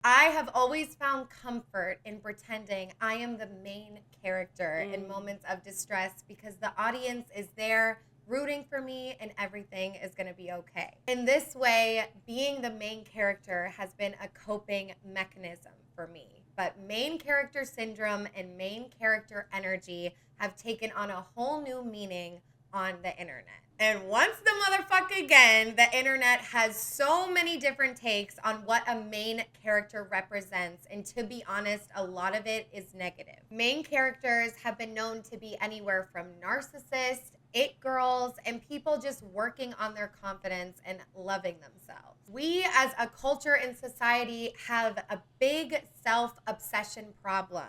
I have always found comfort in pretending I am the main character in moments of distress because the audience is there rooting for me and everything is going to be okay. In this way, being the main character has been a coping mechanism for me. But main character syndrome and main character energy have taken on a whole new meaning on the internet. And once the motherfucker again, the internet has so many different takes on what a main character represents. And to be honest, a lot of it is negative. Main characters have been known to be anywhere from narcissists, it girls, and people just working on their confidence and loving themselves. We as a culture and society have a big self-obsession problem.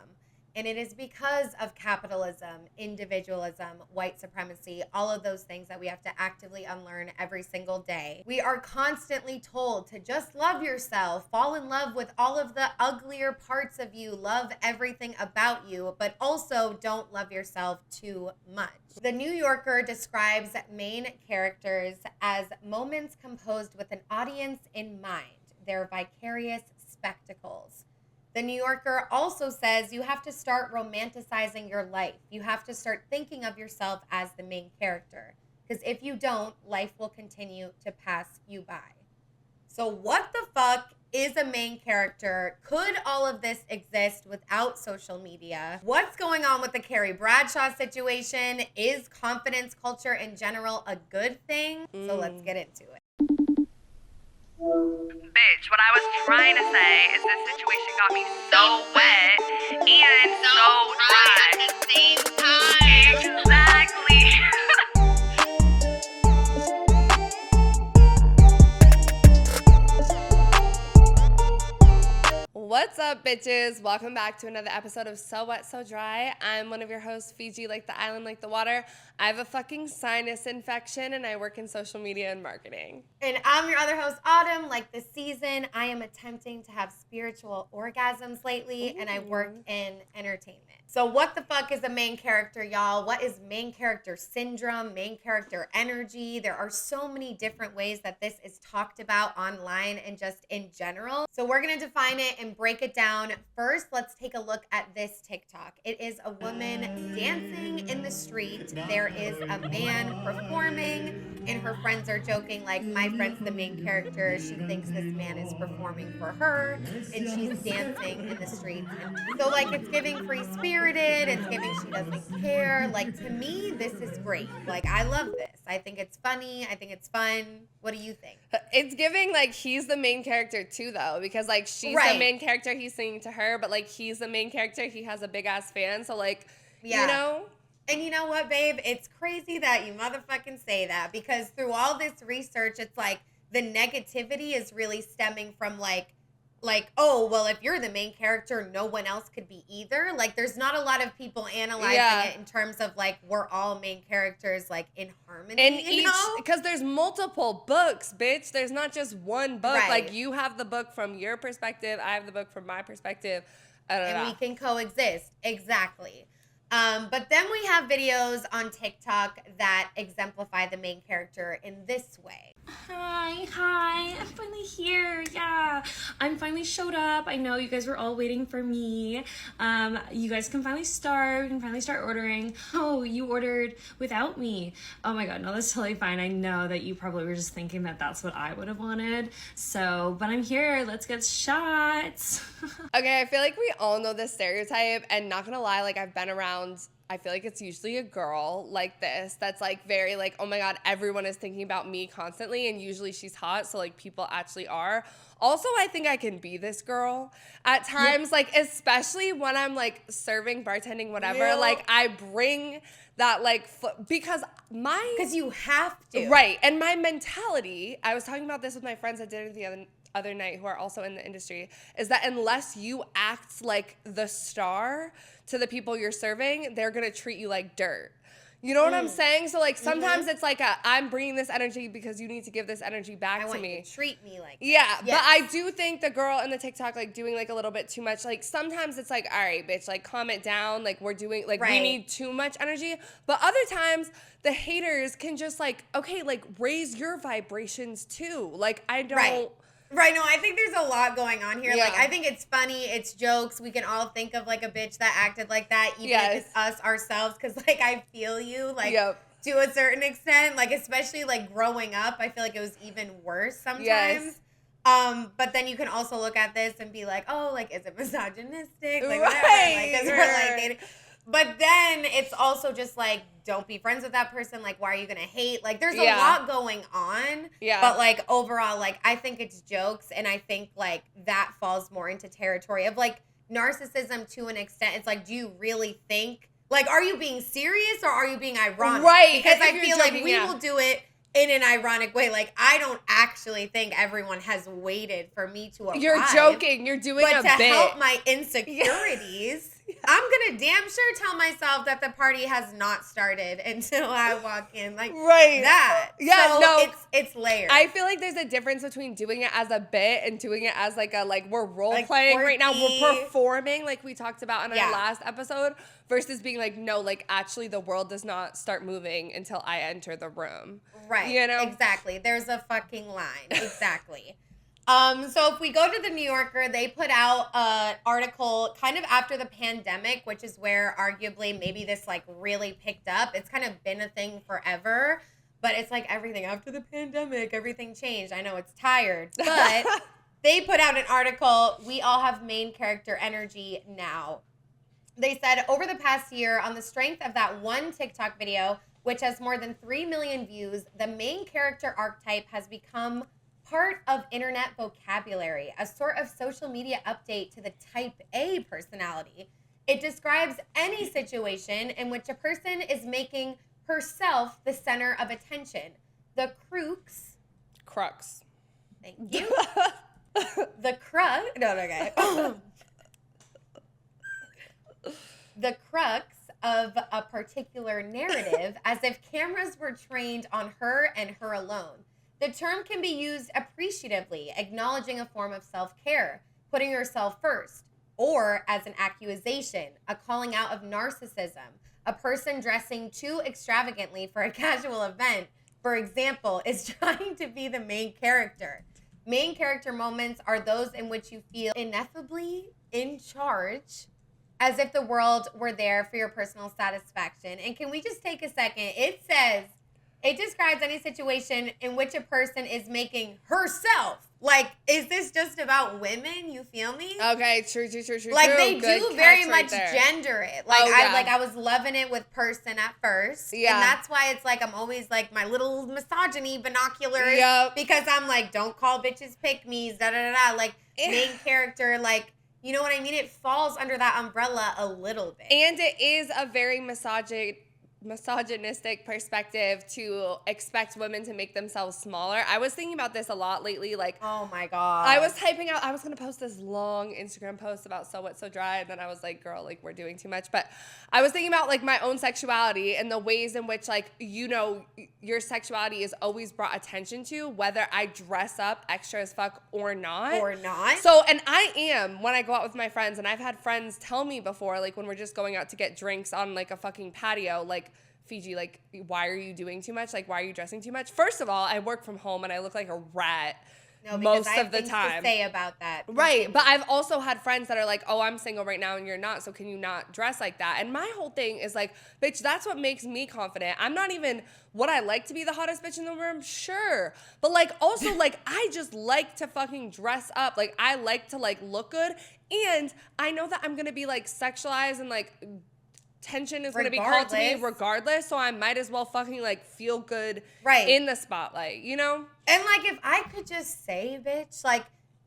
And it is because of capitalism, individualism, white supremacy, all of those things that we have to actively unlearn every single day. We are constantly told to just love yourself, fall in love with all of the uglier parts of you, love everything about you, but also don't love yourself too much. The New Yorker describes main characters as moments composed with an audience in mind, their vicarious spectacles. The New Yorker also says you have to start romanticizing your life. You have to start thinking of yourself as the main character. Because if you don't, life will continue to pass you by. So what the fuck is a main character? Could all of this exist without social media? What's going on with the Carrie Bradshaw situation? Is confidence culture in general a good thing? So let's get into it. Bitch, what I was trying to say is this situation got me so wet and so dry at the same time. Exactly. What's up, bitches? Welcome back to another episode of So Wet, So Dry. I'm one of your hosts, Fiji, like the island, like the water. I have a fucking sinus infection, and I work in social media and marketing. And I'm your other host, Autumn. Like the season, I am attempting to have spiritual orgasms lately, and I work in entertainment. So what the fuck is a main character, y'all? What is main character syndrome, main character energy? There are so many different ways that this is talked about online and just in general. So we're going to define it and break it down. First, let's take a look at this TikTok. It is a woman dancing in the street. There is a man performing, and her friends are joking like, my friend's the main character. She thinks this man is performing for her, and she's dancing in the streets. And so like it's giving free spirited, it's giving she doesn't care. Like to me, this is great. Like I love this. I think it's funny. I think it's fun. What do you think? It's giving like he's the main character too, though, because like she's the main character, he's singing to her, but like he's the main character, he has a big ass fan, so like, you know. And you know what, babe? It's crazy that you motherfucking say that, because through all this research, it's like the negativity is really stemming from like, oh, well, if you're the main character, no one else could be either. Like, there's not a lot of people analyzing it in terms of like, we're all main characters, like in harmony. And each, because there's multiple books, bitch. There's not just one book. Right. Like, you have the book from your perspective, I have the book from my perspective. And we can coexist. Exactly. But then we have videos on TikTok that exemplify the main character in this way. Hi, I'm finally here. Yeah, I'm finally showed up. I know you guys were all waiting for me. You guys can finally start. We can finally start ordering. Oh, you ordered without me. Oh my God, no, that's totally fine. I know that you probably were just thinking that that's what I would have wanted. So, but I'm here. Let's get shots. Okay, I feel like we all know this stereotype, and not gonna lie, like I've been around, I feel like it's usually a girl like this that's like very like, oh my God, everyone is thinking about me constantly, and usually she's hot, so like people actually are. Also, I think I can be this girl at times, like especially when I'm like serving, bartending, whatever, like I bring that like, because you have to. Right, and my mentality, I was talking about this with my friends at dinner the other night who are also in the industry, is that unless you act like the star to the people you're serving, they're gonna treat you like dirt. You know what I'm saying? So like sometimes it's like I'm bringing this energy because you need to give this energy back to me. I want you to treat me like yeah, yes. But I do think the girl in the TikTok like doing like a little bit too much. Like sometimes it's like, all right, bitch, like calm it down. Like we're doing like we need too much energy. But other times the haters can just like, okay, like raise your vibrations too. Like I don't Right, no, I think there's a lot going on here. Yeah. Like, I think it's funny, it's jokes. We can all think of, like, a bitch that acted like that, even if it's us ourselves, because, like, I feel you, like, to a certain extent. Like, especially, like, growing up, I feel like it was even worse sometimes. Yes. But then you can also look at this and be like, oh, like, is it misogynistic? Like, Right. whatever. Like, 'cause we're, like, but then it's also just like, don't be friends with that person. Like, why are you going to hate? Like, there's a lot going on. Yeah. But, like, overall, like, I think it's jokes. And I think, like, that falls more into territory of, like, narcissism to an extent. It's like, do you really think, like, are you being serious or are you being ironic? Right. Because I feel like we will do it in an ironic way. Like, I don't actually think everyone has waited for me to arrive. You're joking. You're doing a bit. bit. But to help my insecurities, I'm going to damn sure tell myself that the party has not started until I walk in. Like, that. Yeah, so no. It's layered. I feel like there's a difference between doing it as a bit and doing it as like we're role Like playing right now. quirky. We're performing like we talked about in our last episode versus being like, no, like actually the world does not start moving until I enter the room. Right. You know? Exactly. There's a fucking line. Exactly. So if we go to the New Yorker, they put out an article kind of after the pandemic, which is where arguably maybe this like really picked up. It's kind of been a thing forever, but it's like everything after the pandemic, everything changed. I know it's tired, but they put out an article, we all have main character energy now. They said over the past year, on the strength of that one TikTok video, which has more than 3 million views, the main character archetype has become part of internet vocabulary, a sort of social media update to the type A personality. It describes any situation in which a person is making herself the center of attention. The crux. Thank you. The crux. No, okay. The crux of a particular narrative, as if cameras were trained on her and her alone. The term can be used appreciatively, acknowledging a form of self-care, putting yourself first, or as an accusation, a calling out of narcissism. A person dressing too extravagantly for a casual event, for example, is trying to be the main character. Main character moments are those in which you feel ineffably in charge, as if the world were there for your personal satisfaction. And can we just take a second? It says, it describes any situation in which a person is making herself. Like, is this just about women? You feel me? Okay, true. Like, they Good do very catch much right there. gender it. Like, yeah. I was loving it with person at first. Yeah. And that's why it's like, I'm always like my little misogyny binoculars. Yep. Because I'm like, don't call bitches pick-me's, da-da-da-da. Like, main character, like, you know what I mean? It falls under that umbrella a little bit. And it is a very misogynistic perspective to expect women to make themselves smaller. I was thinking about this a lot lately. Like, oh my God. I was typing out, I was going to post this long Instagram post about So Wet, So Dry. And then I was like, girl, like, we're doing too much. But I was thinking about, like, my own sexuality and the ways in which, like, you know, your sexuality is always brought attention to, whether I dress up extra as fuck or not. So, and I am, when I go out with my friends, and I've had friends tell me before, like, when we're just going out to get drinks on, like, a fucking patio, like, Fiji, like, why are you doing too much? Like, why are you dressing too much? First of all, I work from home and I look like a rat most of the time. To say about that. Right. But I've also had friends that are like, oh, I'm single right now and you're not, so can you not dress like that? And my whole thing is like, bitch, that's what makes me confident. I'm not even, would I like to be the hottest bitch in the room? Sure. But like, also, like, I just like to fucking dress up. Like, I like to like look good. And I know that I'm going to be like sexualized and like tension is going to be called to me regardless, so I might as well fucking like feel good in the spotlight, you know? And like, if I could just say, bitch, like,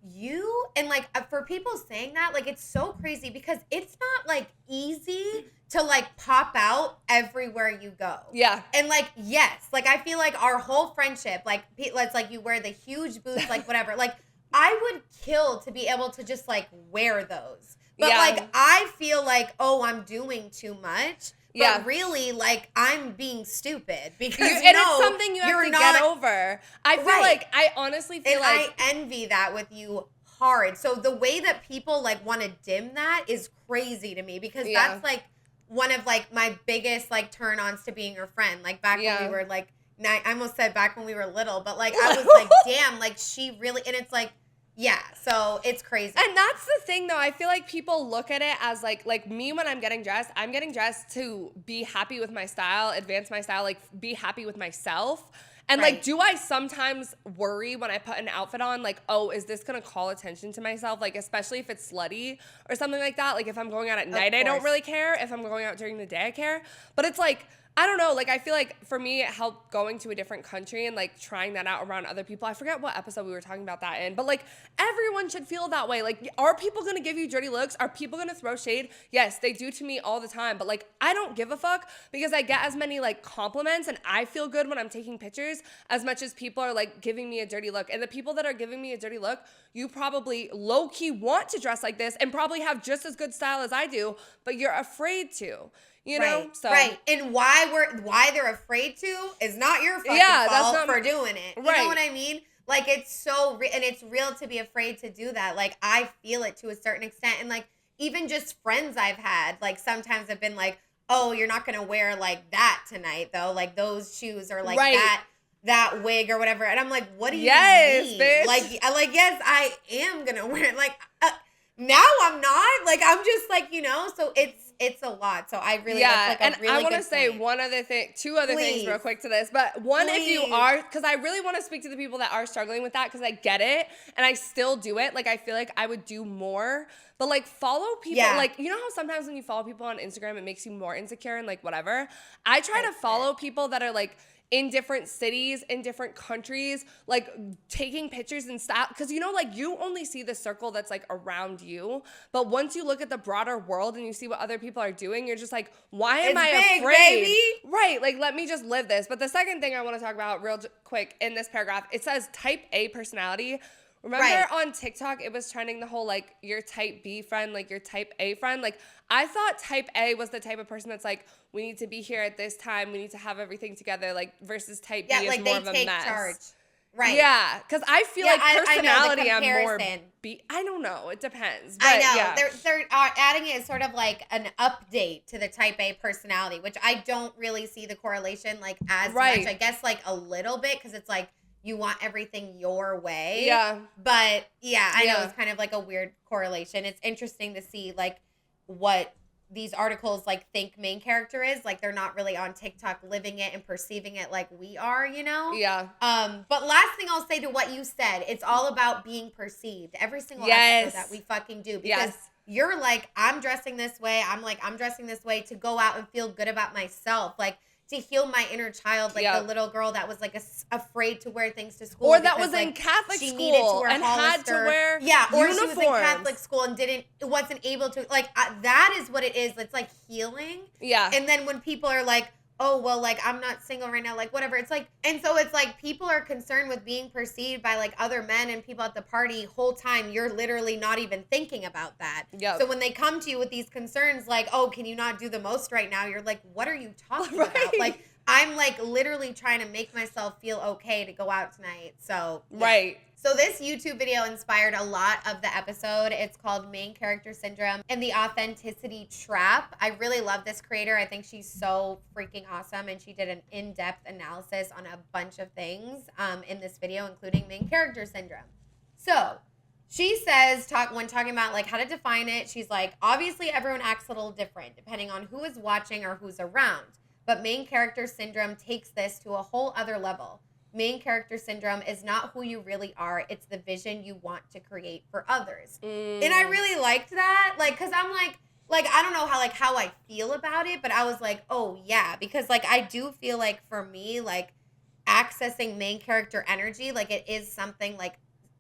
you, and like, for people saying that, like, it's so crazy because it's not like easy to like pop out everywhere you go. Yeah. And like, yes, like, I feel like our whole friendship, like, let's like, you wear the huge boots, like, whatever, like, I would kill to be able to just like wear those. But like, I feel like, oh, I'm doing too much. But really, like, I'm being stupid because it's something you have to get over. I feel like, I honestly feel like I envy that with you hard. So the way that people like want to dim that is crazy to me because that's like one of like my biggest like turn-ons to being your friend. Like back when we were like, I almost said back when we were little, but like I was like, damn, like she really, and it's like, Yeah, so it's crazy. And that's the thing, though. I feel like people look at it as like me when I'm getting dressed to be happy with my style, advance my style, like be happy with myself. And Right. like, do I sometimes worry when I put an outfit on, like, oh, is this gonna call attention to myself? Like, especially if it's slutty or something like that. Like, if I'm going out at night, I don't really care. If I'm going out during the day, I care. But it's like, I don't know. Like, I feel like for me, it helped going to a different country and like trying that out around other people. I forget what episode we were talking about that in, but like everyone should feel that way. Like, are people gonna give you dirty looks? Are people gonna throw shade? Yes, they do to me all the time. But like, I don't give a fuck because I get as many like compliments and I feel good when I'm taking pictures as much as people are like giving me a dirty look. And the people that are giving me a dirty look, you probably low key want to dress like this and probably have just as good style as I do, but you're afraid to. You know, so right, and why they're afraid to is not your fucking fault for doing it. You know what I mean? Like it's so and it's real to be afraid to do that. Like I feel it to a certain extent, and like even just friends I've had, like sometimes have been like, "Oh, you're not gonna wear like that tonight, though. Like those shoes or like that wig or whatever." And I'm like, "What do you mean?" Bitch. Like yes, I am gonna wear it. Like now I'm not. Like I'm just like so it's a lot. So I really that's like a really I want to good say point. two other things real quick to this. But one, if you are, because I really want to speak to the people that are struggling with that, because I get it and I still do it. Like I feel like I would do more, but like follow people. Like you know how sometimes when you follow people on Instagram, it makes you more insecure and like whatever. I try to follow people that are like in different cities, in different countries, like taking pictures and style. Because like you only see the circle that's like around you. But once you look at the broader world and you see what other people are doing, you're just like, why am I afraid? Baby. Right. Like, let me just live this. But the second thing I want to talk about real quick in this paragraph, it says type A personality. Remember on TikTok, it was trending the whole, like, your type B friend, like, your type A friend. Like, I thought type A was the type of person that's like, we need to be here at this time. We need to have everything together, like, versus type B is more of a mess. Yeah, like, they take charge. Right. Yeah, because I feel like personality, I'm more B. I don't know. It depends. But I know. Yeah. They're adding it as sort of like an update to the type A personality, which I don't really see the correlation, like, as much. I guess, like, a little bit, because it's like, you want everything your way. Yeah. But yeah, I know it's kind of like a weird correlation. It's interesting to see like what these articles like think main character is. Like they're not really on TikTok living it and perceiving it like we are, Yeah. But last thing I'll say to what you said, it's all about being perceived. Every single episode that we fucking do. Because you're like, I'm dressing this way. I'm like, I'm dressing this way to go out and feel good about myself. Like, to heal my inner child, like the little girl that was like afraid to wear things to school, or that was in Catholic school and had to wear or she was in Catholic school and wasn't able to, like that is what it is. It's like healing. And then when people are like, oh, well, like, I'm not single right now, like, whatever. It's like, and so it's like people are concerned with being perceived by, like, other men and people at the party whole time. You're literally not even thinking about that. So when they come to you with these concerns, like, oh, can you not do the most right now? You're like, what are you talking about? Like, I'm, like, literally trying to make myself feel okay to go out tonight. So, So this YouTube video inspired a lot of the episode. It's called Main Character Syndrome and the Authenticity Trap. I really love this creator. I think she's so freaking awesome. And she did an in-depth analysis on a bunch of things in this video, including main character syndrome. So she says, when talking about like how to define it, she's like, obviously everyone acts a little different depending on who is watching or who's around. But main character syndrome takes this to a whole other level. Main character syndrome is not who you really are. It's the vision you want to create for others. And I really liked that. Like, cause I'm like, I don't know how I feel about it, but I was like, oh yeah. Because like, I do feel like for me, like accessing main character energy, like it is something like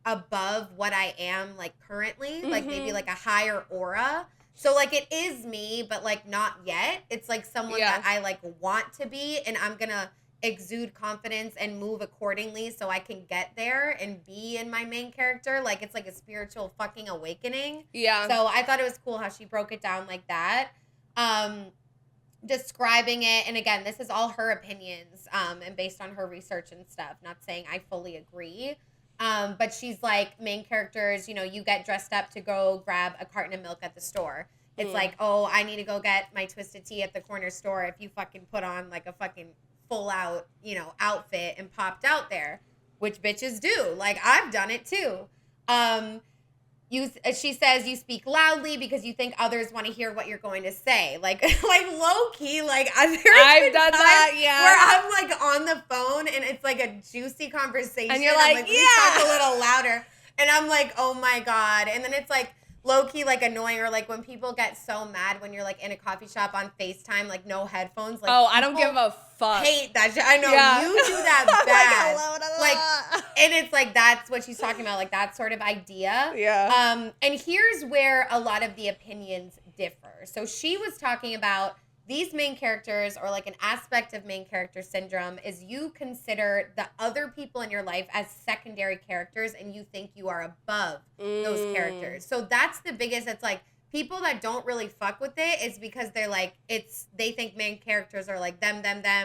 above what I am like currently, like maybe like a higher aura. So like it is me, but like not yet. It's like someone that I like want to be, and I'm gonna exude confidence and move accordingly so I can get there and be in my main character. Like it's like a spiritual fucking awakening. So I thought it was cool how she broke it down like that. Describing it, and again, this is all her opinions and based on her research and stuff. Not saying I fully agree. But she's like, main characters, you get dressed up to go grab a carton of milk at the store. It's like, oh, I need to go get my twisted tea at the corner store. If you fucking put on like a fucking full out, outfit and popped out there, which bitches do. Like I've done it too. She says you speak loudly because you think others want to hear what you're going to say. Like low key, like I've done that, yeah. Where I'm like on the phone and it's like a juicy conversation. And you're like, let me talk a little louder. And I'm like, oh my God. And then it's like low key, like annoying, or like when people get so mad when you're like in a coffee shop on FaceTime, like no headphones. Like, oh, I don't give a fuck. Hate that shit. I know you do that bad. Like, and it's like that's what she's talking about, like that sort of idea. Yeah. And here's where a lot of the opinions differ. So she was talking about these main characters, or like an aspect of main character syndrome, is you consider the other people in your life as secondary characters and you think you are above those characters. So that's the biggest. It's like people that don't really fuck with it is because they're like, they think main characters are like them,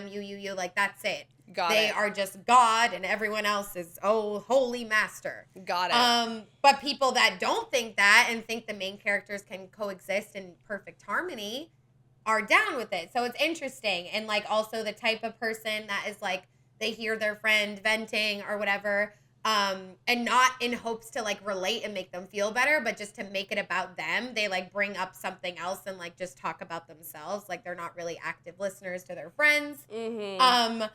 you, like that's it. They are just God and everyone else is, holy master. Got it. But people that don't think that and think the main characters can coexist in perfect harmony are down with it. So it's interesting. And like also the type of person that is like, they hear their friend venting or whatever, and not in hopes to like relate and make them feel better, but just to make it about them. They like bring up something else and like just talk about themselves. Like they're not really active listeners to their friends. Mm-hmm.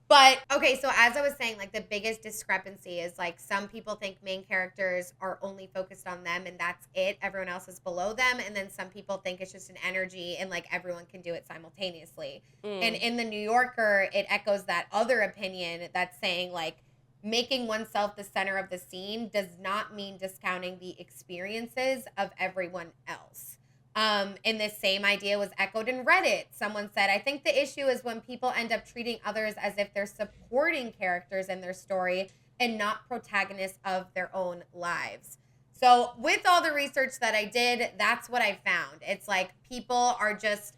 But okay, so as I was saying, like the biggest discrepancy is like some people think main characters are only focused on them and that's it. Everyone else is below them. And then some people think it's just an energy and like everyone can do it simultaneously. And in the New Yorker, it echoes that other opinion that's saying like making oneself the center of the scene does not mean discounting the experiences of everyone else. And this same idea was echoed in Reddit. Someone said, I think the issue is when people end up treating others as if they're supporting characters in their story and not protagonists of their own lives. So with all the research that I did, that's what I found. It's like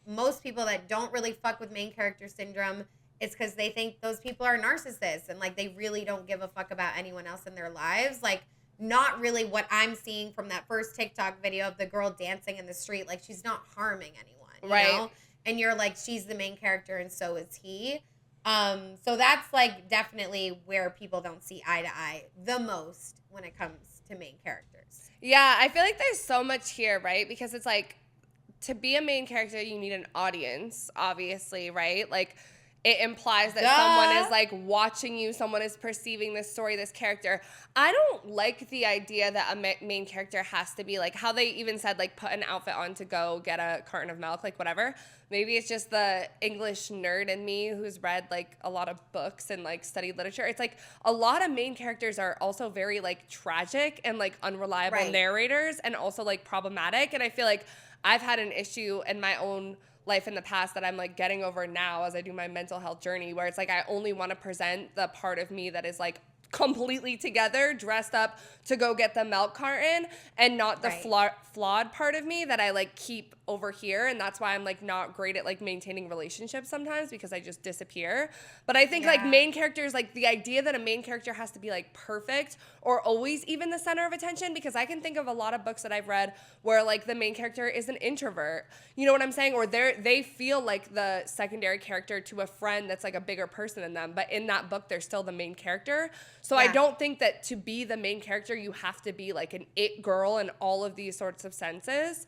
most people that don't really fuck with main character syndrome, it's because they think those people are narcissists and like they really don't give a fuck about anyone else in their lives. Like, not really what I'm seeing from that first TikTok video of the girl dancing in the street. Like, she's not harming anyone, you know? And you're like, she's the main character and so is he. So that's like definitely where people don't see eye to eye the most when it comes to main characters. Yeah, I feel like there's so much here, right? Because it's like, to be a main character, you need an audience, obviously, right? Like, it implies that someone is like watching you, someone is perceiving this story, this character. I don't like the idea that a main character has to be like, how they even said like put an outfit on to go get a carton of milk, like whatever. Maybe it's just the English nerd in me who's read like a lot of books and like studied literature. It's like a lot of main characters are also very like tragic and like unreliable narrators and also like problematic. And I feel like I've had an issue in my own life in the past that I'm like getting over now as I do my mental health journey, where it's like I only want to present the part of me that is like completely together, dressed up to go get the milk carton, and not the flawed part of me that I like keep over here. And that's why I'm like not great at like maintaining relationships sometimes, because I just disappear. But I think like main characters, like the idea that a main character has to be like perfect or always even the center of attention, because I can think of a lot of books that I've read where like the main character is an introvert, you know what I'm saying? Or they feel like the secondary character to a friend that's like a bigger person than them, but in that book they're still the main character. So I don't think that to be the main character you have to be like an it girl in all of these sorts of senses.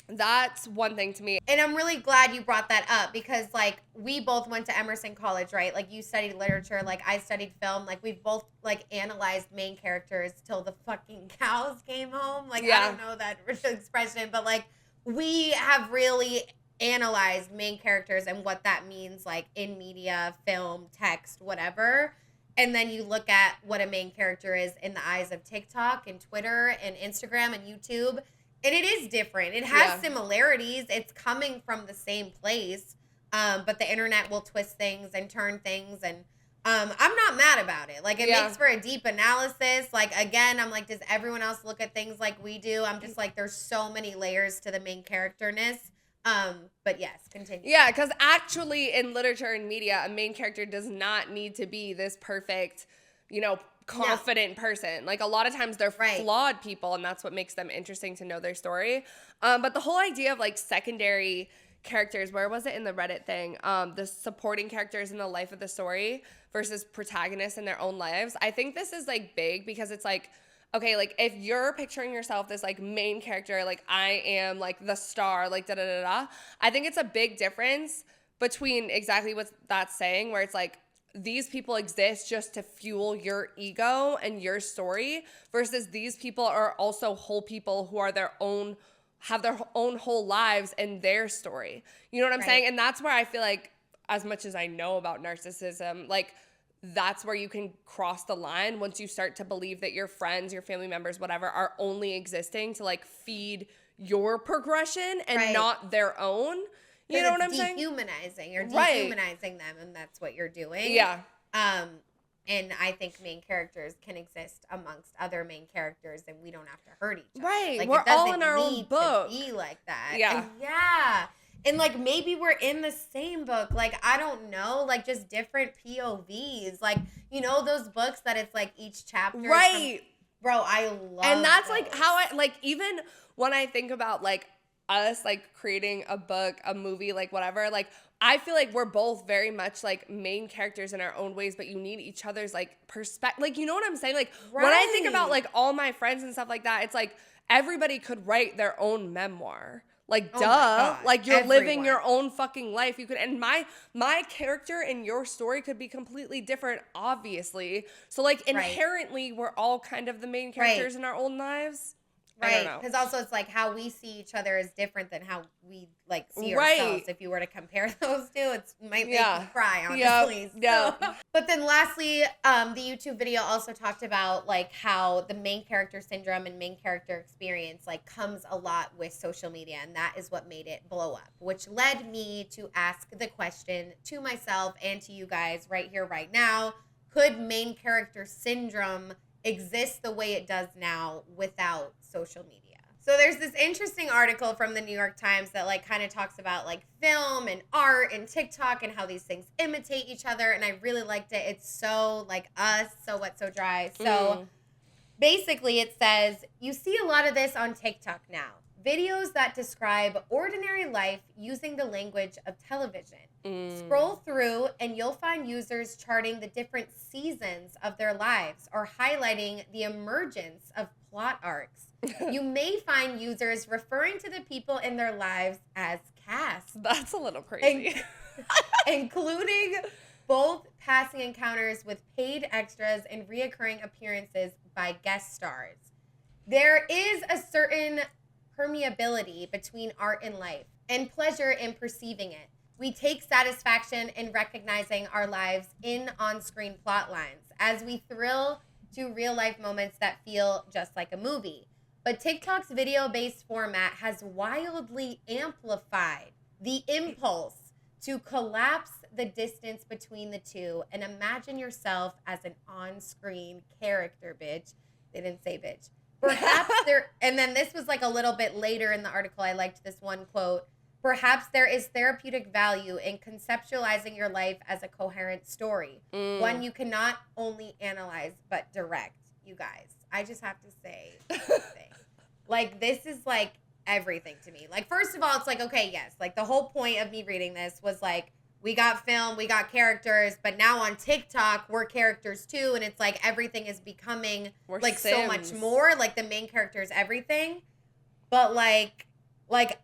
That's one thing to me. And I'm really glad you brought that up, because like we both went to Emerson College, right? Like you studied literature, like I studied film. Like we've both like analyzed main characters till the fucking cows came home. Like I don't know that expression, but like we have really analyzed main characters and what that means like in media, film, text, whatever. And then you look at what a main character is in the eyes of TikTok and Twitter and Instagram and YouTube. And it is different. It has similarities. It's coming from the same place. But the internet will twist things and turn things. And I'm not mad about it. Like, it makes for a deep analysis. Like, again, I'm like, does everyone else look at things like we do? I'm just like, there's so many layers to the main characterness. But yes, continue. Yeah, because actually in literature and media, a main character does not need to be this perfect, you know, confident person. Like a lot of times they're flawed people, and that's what makes them interesting to know their story. But the whole idea of like secondary characters, where was it in the Reddit thing? The supporting characters in the life of the story versus protagonists in their own lives. I think this is like big because it's like, okay, like if you're picturing yourself this like main character, like I am like the star, like da da da da, I think it's a big difference between exactly what that's saying, where it's like these people exist just to fuel your ego and your story, versus these people are also whole people who are have their own whole lives and their story. You know what I'm saying? And that's where I feel like, as much as I know about narcissism, like that's where you can cross the line once you start to believe that your friends, your family members, whatever, are only existing to like feed your progression and not their own. You know what I'm saying? Dehumanizing. You're dehumanizing them, and that's what you're doing. Yeah. And I think main characters can exist amongst other main characters, and we don't have to hurt each other. Right. Like, We're it doesn't all in our own need book. to be like that. Yeah. And yeah. And like maybe we're in the same book. Like, I don't know. Like just different POVs. Like, you know those books that it's like each chapter. Right. Bro, I love And that's those. like how I, like, even when I think about like us like creating a book, a movie, like whatever, like I feel like we're both very much like main characters in our own ways, but you need each other's like perspective. Like, you know what I'm saying? Like when I think about like all my friends and stuff like that, it's like everybody could write their own memoir. Like, duh. Like, you're living your own fucking life. You could, and my character in your story could be completely different, obviously. So, like, inherently, we're all kind of the main characters in our own lives. Right, because also it's like how we see each other is different than how we like see ourselves. If you were to compare those two, it might make you cry, honestly. Yeah. But then lastly, the YouTube video also talked about like how the main character syndrome and main character experience like comes a lot with social media, and that is what made it blow up, which led me to ask the question to myself and to you guys right here, right now: could main character syndrome exist the way it does now without social media? So there's this interesting article from the New York Times that like kind of talks about like film and art and TikTok and how these things imitate each other, and I really liked it. It's so like us, so wet, so dry. So basically it says, you see a lot of this on TikTok now. Videos that describe ordinary life using the language of television. Scroll through and you'll find users charting the different seasons of their lives or highlighting the emergence of plot arcs. You may find users referring to the people in their lives as cast. That's a little crazy. Including both passing encounters with paid extras and reoccurring appearances by guest stars. There is a certain permeability between art and life, and pleasure in perceiving it. We take satisfaction in recognizing our lives in on-screen plot lines as we thrill to real-life moments that feel just like a movie. But TikTok's video-based format has wildly amplified the impulse to collapse the distance between the two and imagine yourself as an on-screen character, bitch. They didn't say bitch. Perhaps there, and then this was like a little bit later in the article, I liked this one quote: perhaps there is therapeutic value in conceptualizing your life as a coherent story, one you cannot only analyze but direct. You guys, I just have to say something. Like, this is like everything to me. Like, first of all, it's like, okay, yes, like the whole point of me reading this was like, we got film, we got characters, but now on TikTok, we're characters too. And it's like everything is becoming like Sims. So much more. Like the main character is everything. But like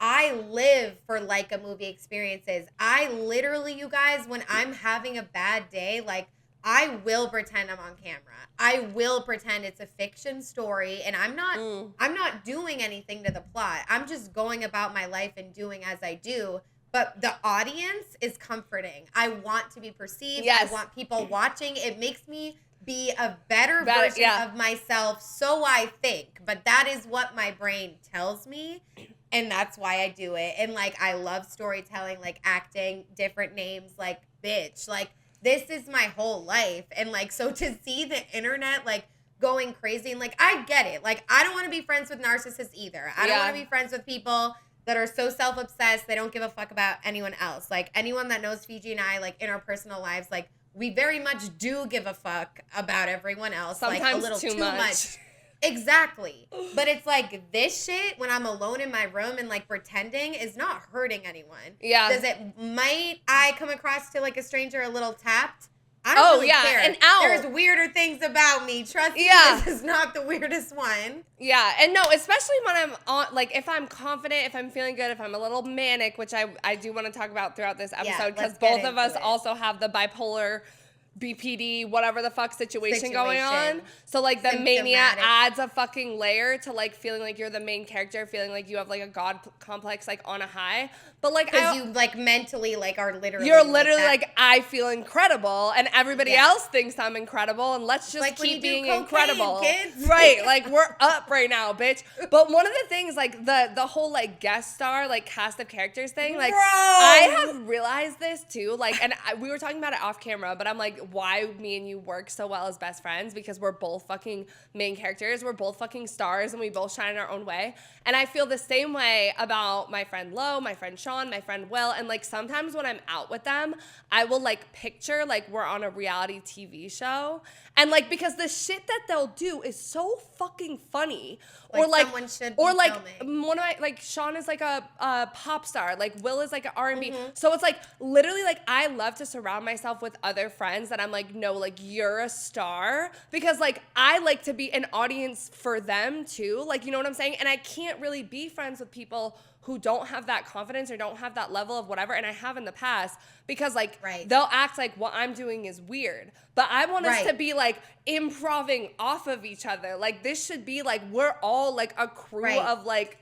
I live for like a movie experiences. I literally, you guys, when I'm having a bad day, like I will pretend I'm on camera. I will pretend it's a fiction story, and I'm not doing anything to the plot. I'm just going about my life and doing as I do. But the audience is comforting. I want to be perceived. Yes. I want people watching. It makes me be a better version of myself, so I think. But that is what my brain tells me, and that's why I do it. And, like, I love storytelling, like, acting, different names, like, bitch. Like, this is my whole life. And, like, so to see the internet, like, going crazy, and, like, I get it. Like, I don't want to be friends with narcissists either. I don't want to be friends with people that are so self-obsessed, they don't give a fuck about anyone else. Like, anyone that knows Fiji and I, like, in our personal lives, like, we very much do give a fuck about everyone else. Sometimes like, a little too much. Exactly. But it's like, this shit, when I'm alone in my room and, like, pretending, is not hurting anyone. Yeah. Might I come across to, like, a stranger a little tapped? I don't really care. And out. There's weirder things about me. Trust me, this is not the weirdest one. Yeah, and no, especially when I'm on, like, if I'm confident, if I'm feeling good, if I'm a little manic, which I do want to talk about throughout this episode, because both of us also have the bipolar BPD, whatever the fuck situation going on. So, like, the mania adds a fucking layer to, like, feeling like you're the main character, feeling like you have, like, a god complex, like, on a high. But, like, because you, like, mentally, like, are literally you're literally like I feel incredible, and everybody else thinks I'm incredible, and let's just, like, keep being incredible. Kids. Right, like, we're up right now, bitch. But one of the things, like, the whole, like, guest star, like, cast of characters thing, like, I have realized this too, like, and we were talking about it off camera, but I'm like, why me and you work so well as best friends, because we're both fucking main characters, we're both fucking stars, and we both shine in our own way. And I feel the same way about my friend Lo, my friend Sean, my friend Will, and, like, sometimes when I'm out with them, I will, like, picture, like, we're on a reality TV show, and, like, because the shit that they'll do is so fucking funny, like, or, like, someone should be filming. One of my, like, Sean is, like, a pop star, like, Will is, like, an R&B, so it's, like, literally, like, I love to surround myself with other friends that I'm like, no, like, you're a star, because, like, I like to be an audience for them too, like, you know what I'm saying? And I can't really be friends with people who don't have that confidence or don't have that level of whatever, and I have in the past, because, like, they'll act like what I'm doing is weird, but I want us to be, like, improving off of each other. Like, this should be, like, we're all, like, a crew of, like,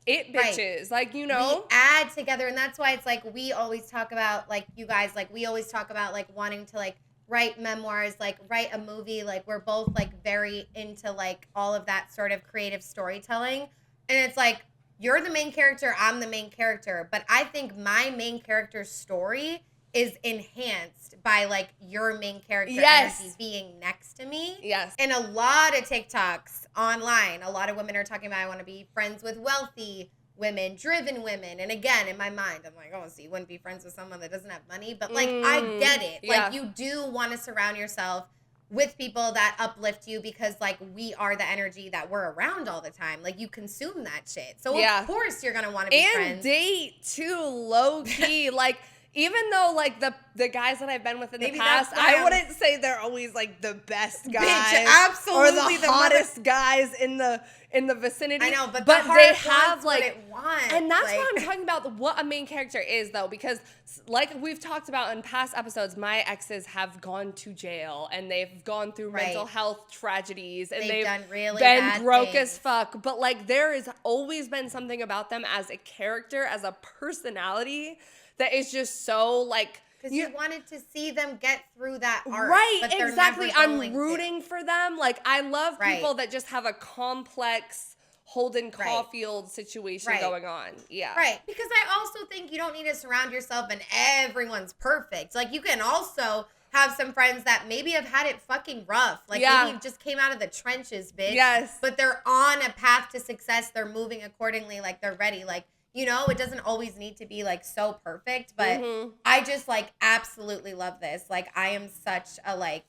it bitches, like, you know? We add together, and that's why it's, like, we always talk about, like, you guys, like, we always talk about, like, wanting to, like, write memoirs, like, write a movie, like, we're both, like, very into, like, all of that sort of creative storytelling, and it's, like, you're the main character, I'm the main character, but I think my main character's story is enhanced by, like, your main character energy being next to me. Yes. And a lot of TikToks online, a lot of women are talking about, I want to be friends with wealthy women, driven women. And again, in my mind, I'm like, oh, so you wouldn't be friends with someone that doesn't have money? But, like, I get it. Like, you do want to surround yourself with people that uplift you, because, like, we are the energy that we're around all the time. Like, you consume that shit. So, of course, you're going to want to be friends. And date, too, low-key. Like, even though, like, the guys that I've been with in the past, I wouldn't say they're always, like, the best guys. Bitch, absolutely or the hottest guys in the vicinity. I know, but they have, like, what it wants. And that's what I'm talking about, what a main character is, though, because, like we've talked about in past episodes, my exes have gone to jail, and they've gone through mental health tragedies, and they've done really been bad broke things. as fuck. But, like, there has always been something about them as a character, as a personality, that is just so, like, because you wanted to see them get through that arc. Right, but they're exactly. Never I'm rooting for them. Like, I love people that just have a complex Holden Caulfield situation going on. Yeah. Right. Because I also think you don't need to surround yourself and everyone's perfect. Like, you can also have some friends that maybe have had it fucking rough. Like, maybe just came out of the trenches, bitch. Yes. But they're on a path to success. They're moving accordingly. Like, they're ready. Like, you know, it doesn't always need to be, like, so perfect, but I just, like, absolutely love this. Like, I am such a, I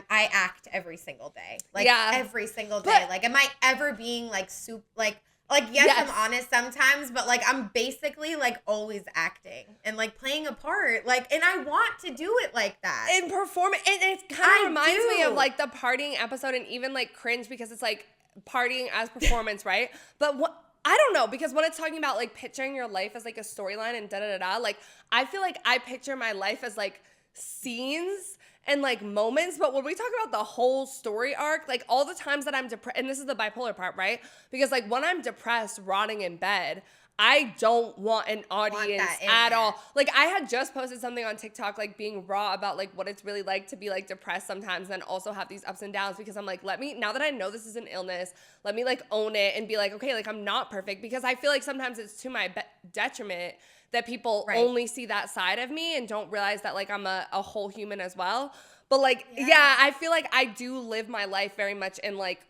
act every single day. Like, every single day. Like, am I ever being, like, yes, I'm honest sometimes, but, like, I'm basically, like, always acting and, like, playing a part. Like, and I want to do it like that. And perform it. And it kind of reminds me of, like, the partying episode, and even, like, cringe, because it's, like, partying as performance, right? But what... I don't know, because when it's talking about, like, picturing your life as, like, a storyline and da-da-da-da, like, I feel like I picture my life as, like, scenes and, like, moments, but when we talk about the whole story arc, like, all the times that I'm depressed, and this is the bipolar part, right? Because, like, when I'm depressed, rotting in bed, I don't want an audience at all. Like, I had just posted something on TikTok, like, being raw about, like, what it's really like to be, like, depressed sometimes, and also have these ups and downs, because I'm like, now that I know this is an illness, let me, like, own it and be like, okay, like, I'm not perfect, because I feel like sometimes it's to my detriment that people only see that side of me and don't realize that, like, I'm a whole human as well. But, like, I feel like I do live my life very much in, like,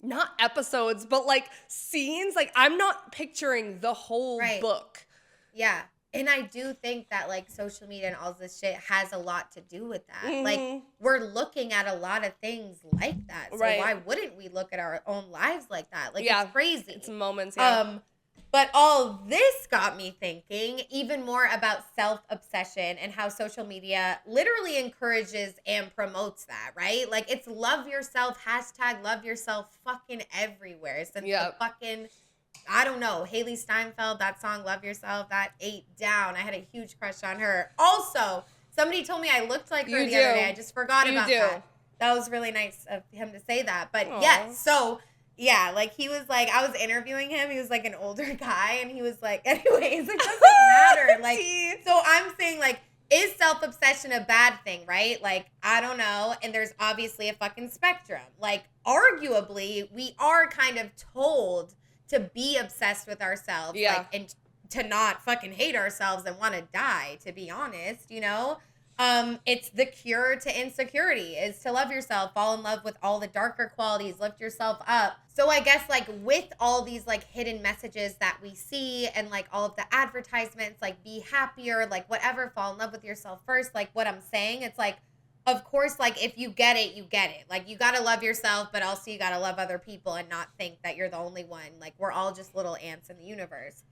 not episodes, but, like, scenes. Like, I'm not picturing the whole book. Yeah. And I do think that, like, social media and all this shit has a lot to do with that. Like, we're looking at a lot of things like that. So why wouldn't we look at our own lives like that? Like, it's crazy. It's moments, But But all this got me thinking even more about self-obsession and how social media literally encourages and promotes that, right? Like it's love yourself, hashtag love yourself fucking everywhere. Since the fucking, I don't know, Haley Steinfeld, that song, Love Yourself, that ate down. I had a huge crush on her. Also, somebody told me I looked like her the other day. I just forgot about that. That was really nice of him to say that. But yes, so... yeah, like he was like, I was interviewing him. He was like an older guy, and he was like, anyways, it doesn't matter. Like, so I'm saying, like, is self-obsession a bad thing, right? Like, I don't know. And there's obviously a fucking spectrum. Like, arguably, we are kind of told to be obsessed with ourselves. Yeah. Like, and to not fucking hate ourselves and want to die, to be honest, you know? It's the cure to insecurity is to love yourself, fall in love with all the darker qualities, lift yourself up. So I guess like with all these like hidden messages that we see and like all of the advertisements, like be happier, like whatever, fall in love with yourself first. Like what I'm saying, it's like, of course, like if you get it, you get it. Like you got to love yourself, but also you got to love other people and not think that you're the only one. Like we're all just little ants in the universe.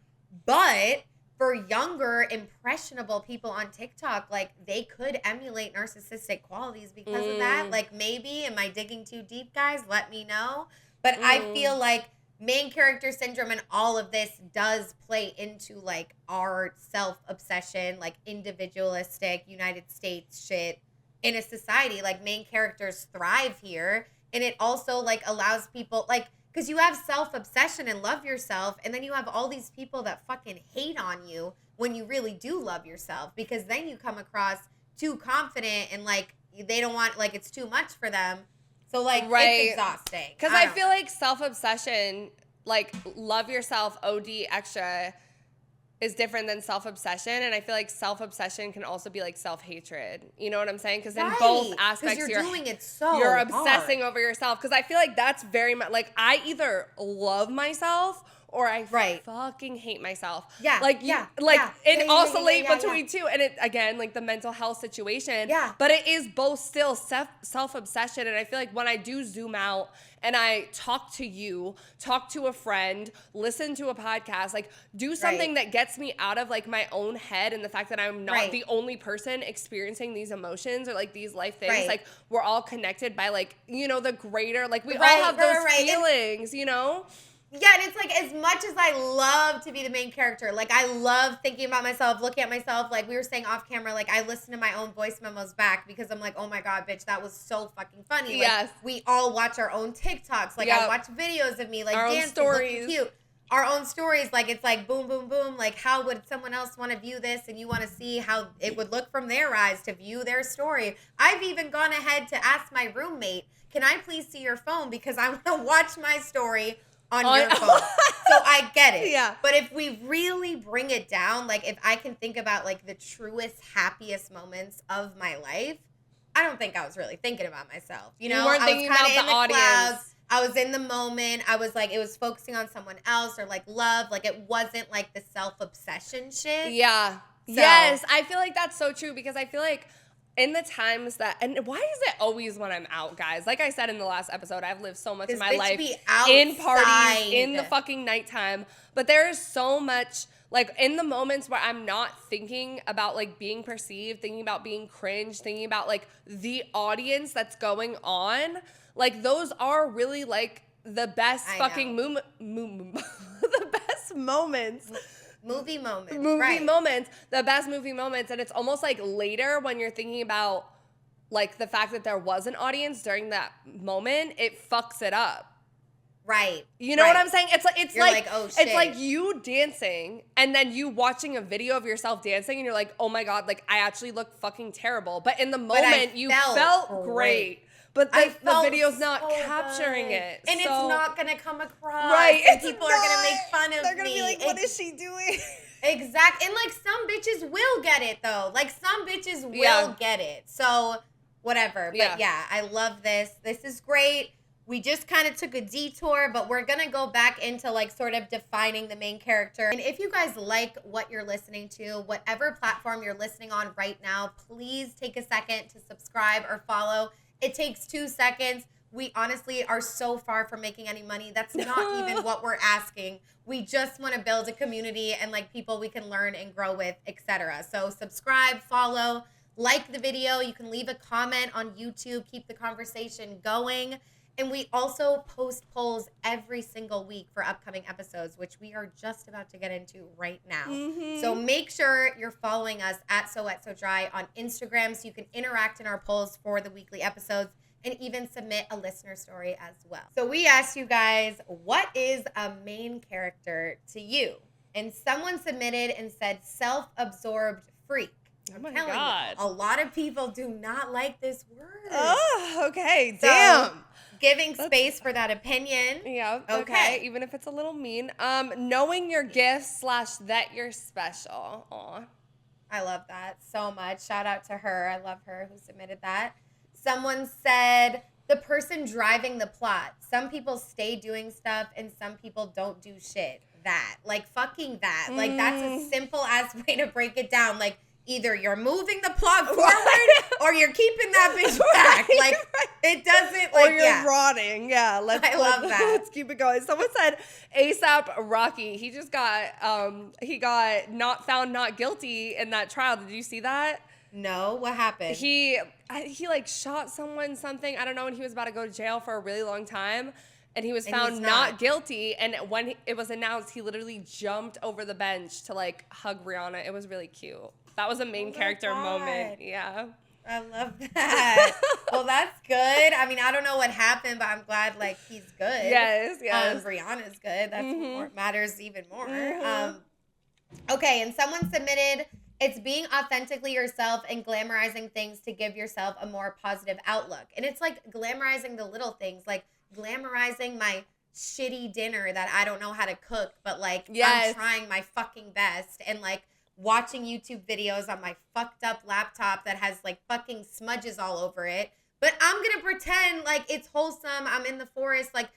But for younger, impressionable people on TikTok, like they could emulate narcissistic qualities because of that. Like maybe, am I digging too deep, guys? Let me know. But I feel like main character syndrome and all of this does play into like our self-obsession, like individualistic United States shit in a society. Like main characters thrive here. And it also like allows people like, because you have self-obsession and love yourself, and then you have all these people that fucking hate on you when you really do love yourself, because then you come across too confident and, like, they don't want, like, it's too much for them. So, like, it's exhausting. Because I feel like self-obsession, like, love yourself, OD extra, is different than self-obsession, and I feel like self-obsession can also be like self-hatred. You know what I'm saying? Because in both aspects, you're doing it so you're obsessing over yourself. Because I feel like that's very much like I either love myself or I fucking hate myself. Yeah, like it oscillates between two, and it again like the mental health situation. Yeah, but it is both still self-obsession, and I feel like when I do zoom out and I talk to you, talk to a friend, listen to a podcast, like do something that gets me out of like my own head and the fact that I'm not the only person experiencing these emotions or like these life things. Like we're all connected by like, you know, the greater, like we all have those feelings, you know? Yeah, and it's like as much as I love to be the main character, like I love thinking about myself, looking at myself, like we were saying off camera, like I listen to my own voice memos back because I'm like, oh my God, bitch, that was so fucking funny. Like we all watch our own TikToks. Like I watch videos of me like our dancing, looking cute. Our own stories, like it's like boom, boom, boom. Like how would someone else want to view this, and you want to see how it would look from their eyes to view their story. I've even gone ahead to ask my roommate, can I please see your phone because I want to watch my story on your phone. So I get it. Yeah. But if we really bring it down, like if I can think about like the truest, happiest moments of my life, I don't think I was really thinking about myself. You know, you weren't thinking about the audience. Clouds. I was in the moment. I was like, it was focusing on someone else or like love. Like it wasn't like the self-obsession shit. Yeah. So, yes. I feel like that's so true because I feel like in the times that, and why is it always when I'm out, guys? Like I said in the last episode, I've lived so much of my life in parties, in the fucking nighttime. But there is so much, like in the moments where I'm not thinking about like being perceived, thinking about being cringe, thinking about like the audience that's going on, like those are really like the best fucking the best moments. Movie moments. Moments, the best movie moments. And it's almost like later when you're thinking about like the fact that there was an audience during that moment, it fucks it up. Right. You know what I'm saying? It's like oh shit. It's like you dancing and then you watching a video of yourself dancing and you're like, oh my God, like I actually look fucking terrible. But in the moment you felt great. But the video's not capturing it. And it's not going to come across. Right. And people are going to make fun of me. They're going to be like, what is she doing? Exactly. And like some bitches will get it though. Like some bitches will get it. So whatever. But yeah, I love this. This is great. We just kind of took a detour, but we're going to go back into like sort of defining the main character. And if you guys like what you're listening to, whatever platform you're listening on right now, please take a second to subscribe or follow. It takes 2 seconds. We honestly are so far from making any money. That's not even what we're asking. We just want to build a community and like people we can learn and grow with, etc. So subscribe, follow, like the video. You can leave a comment on YouTube. Keep the conversation going. And we also post polls every single week for upcoming episodes, which we are just about to get into right now. So make sure you're following us at So Wet So Dry on Instagram so you can interact in our polls for the weekly episodes and even submit a listener story as well. So we asked you guys, what is a main character to you? And someone submitted and said self-absorbed freak. Oh my telling God. you, a lot of people do not like this word. Oh, okay. So, Damn. Giving space for that opinion. Yeah. Okay. Okay. Even if it's a little mean. Knowing your gifts / that you're special. Aw. I love that so much. Shout out to her. I love her who submitted that. Someone said the person driving the plot. Some people stay doing stuff and some people don't do shit. That. Like fucking that. Like that's a simple ass way to break it down. Like either you're moving the plot forward or you're keeping that bitch back. Like it doesn't like or you're rotting. Yeah. I love that. Let's keep it going. Someone said ASAP Rocky. He just got he got not found not guilty in that trial. Did you see that? No, what happened? He like shot something, I don't know, and he was about to go to jail for a really long time. And he was found not guilty. And when it was announced, he literally jumped over the bench to like hug Rihanna. It was really cute. That was a main character moment. Yeah. I love that. Well, that's good. I mean, I don't know what happened, but I'm glad like he's good. Yes. Rihanna's good. That's what matters even more. Okay, and someone submitted, it's being authentically yourself and glamorizing things to give yourself a more positive outlook. And it's like glamorizing the little things, like glamorizing my shitty dinner that I don't know how to cook, but like I'm trying my fucking best, and like watching YouTube videos on my fucked up laptop that has like fucking smudges all over it. But I'm gonna pretend like it's wholesome. I'm in the forest, like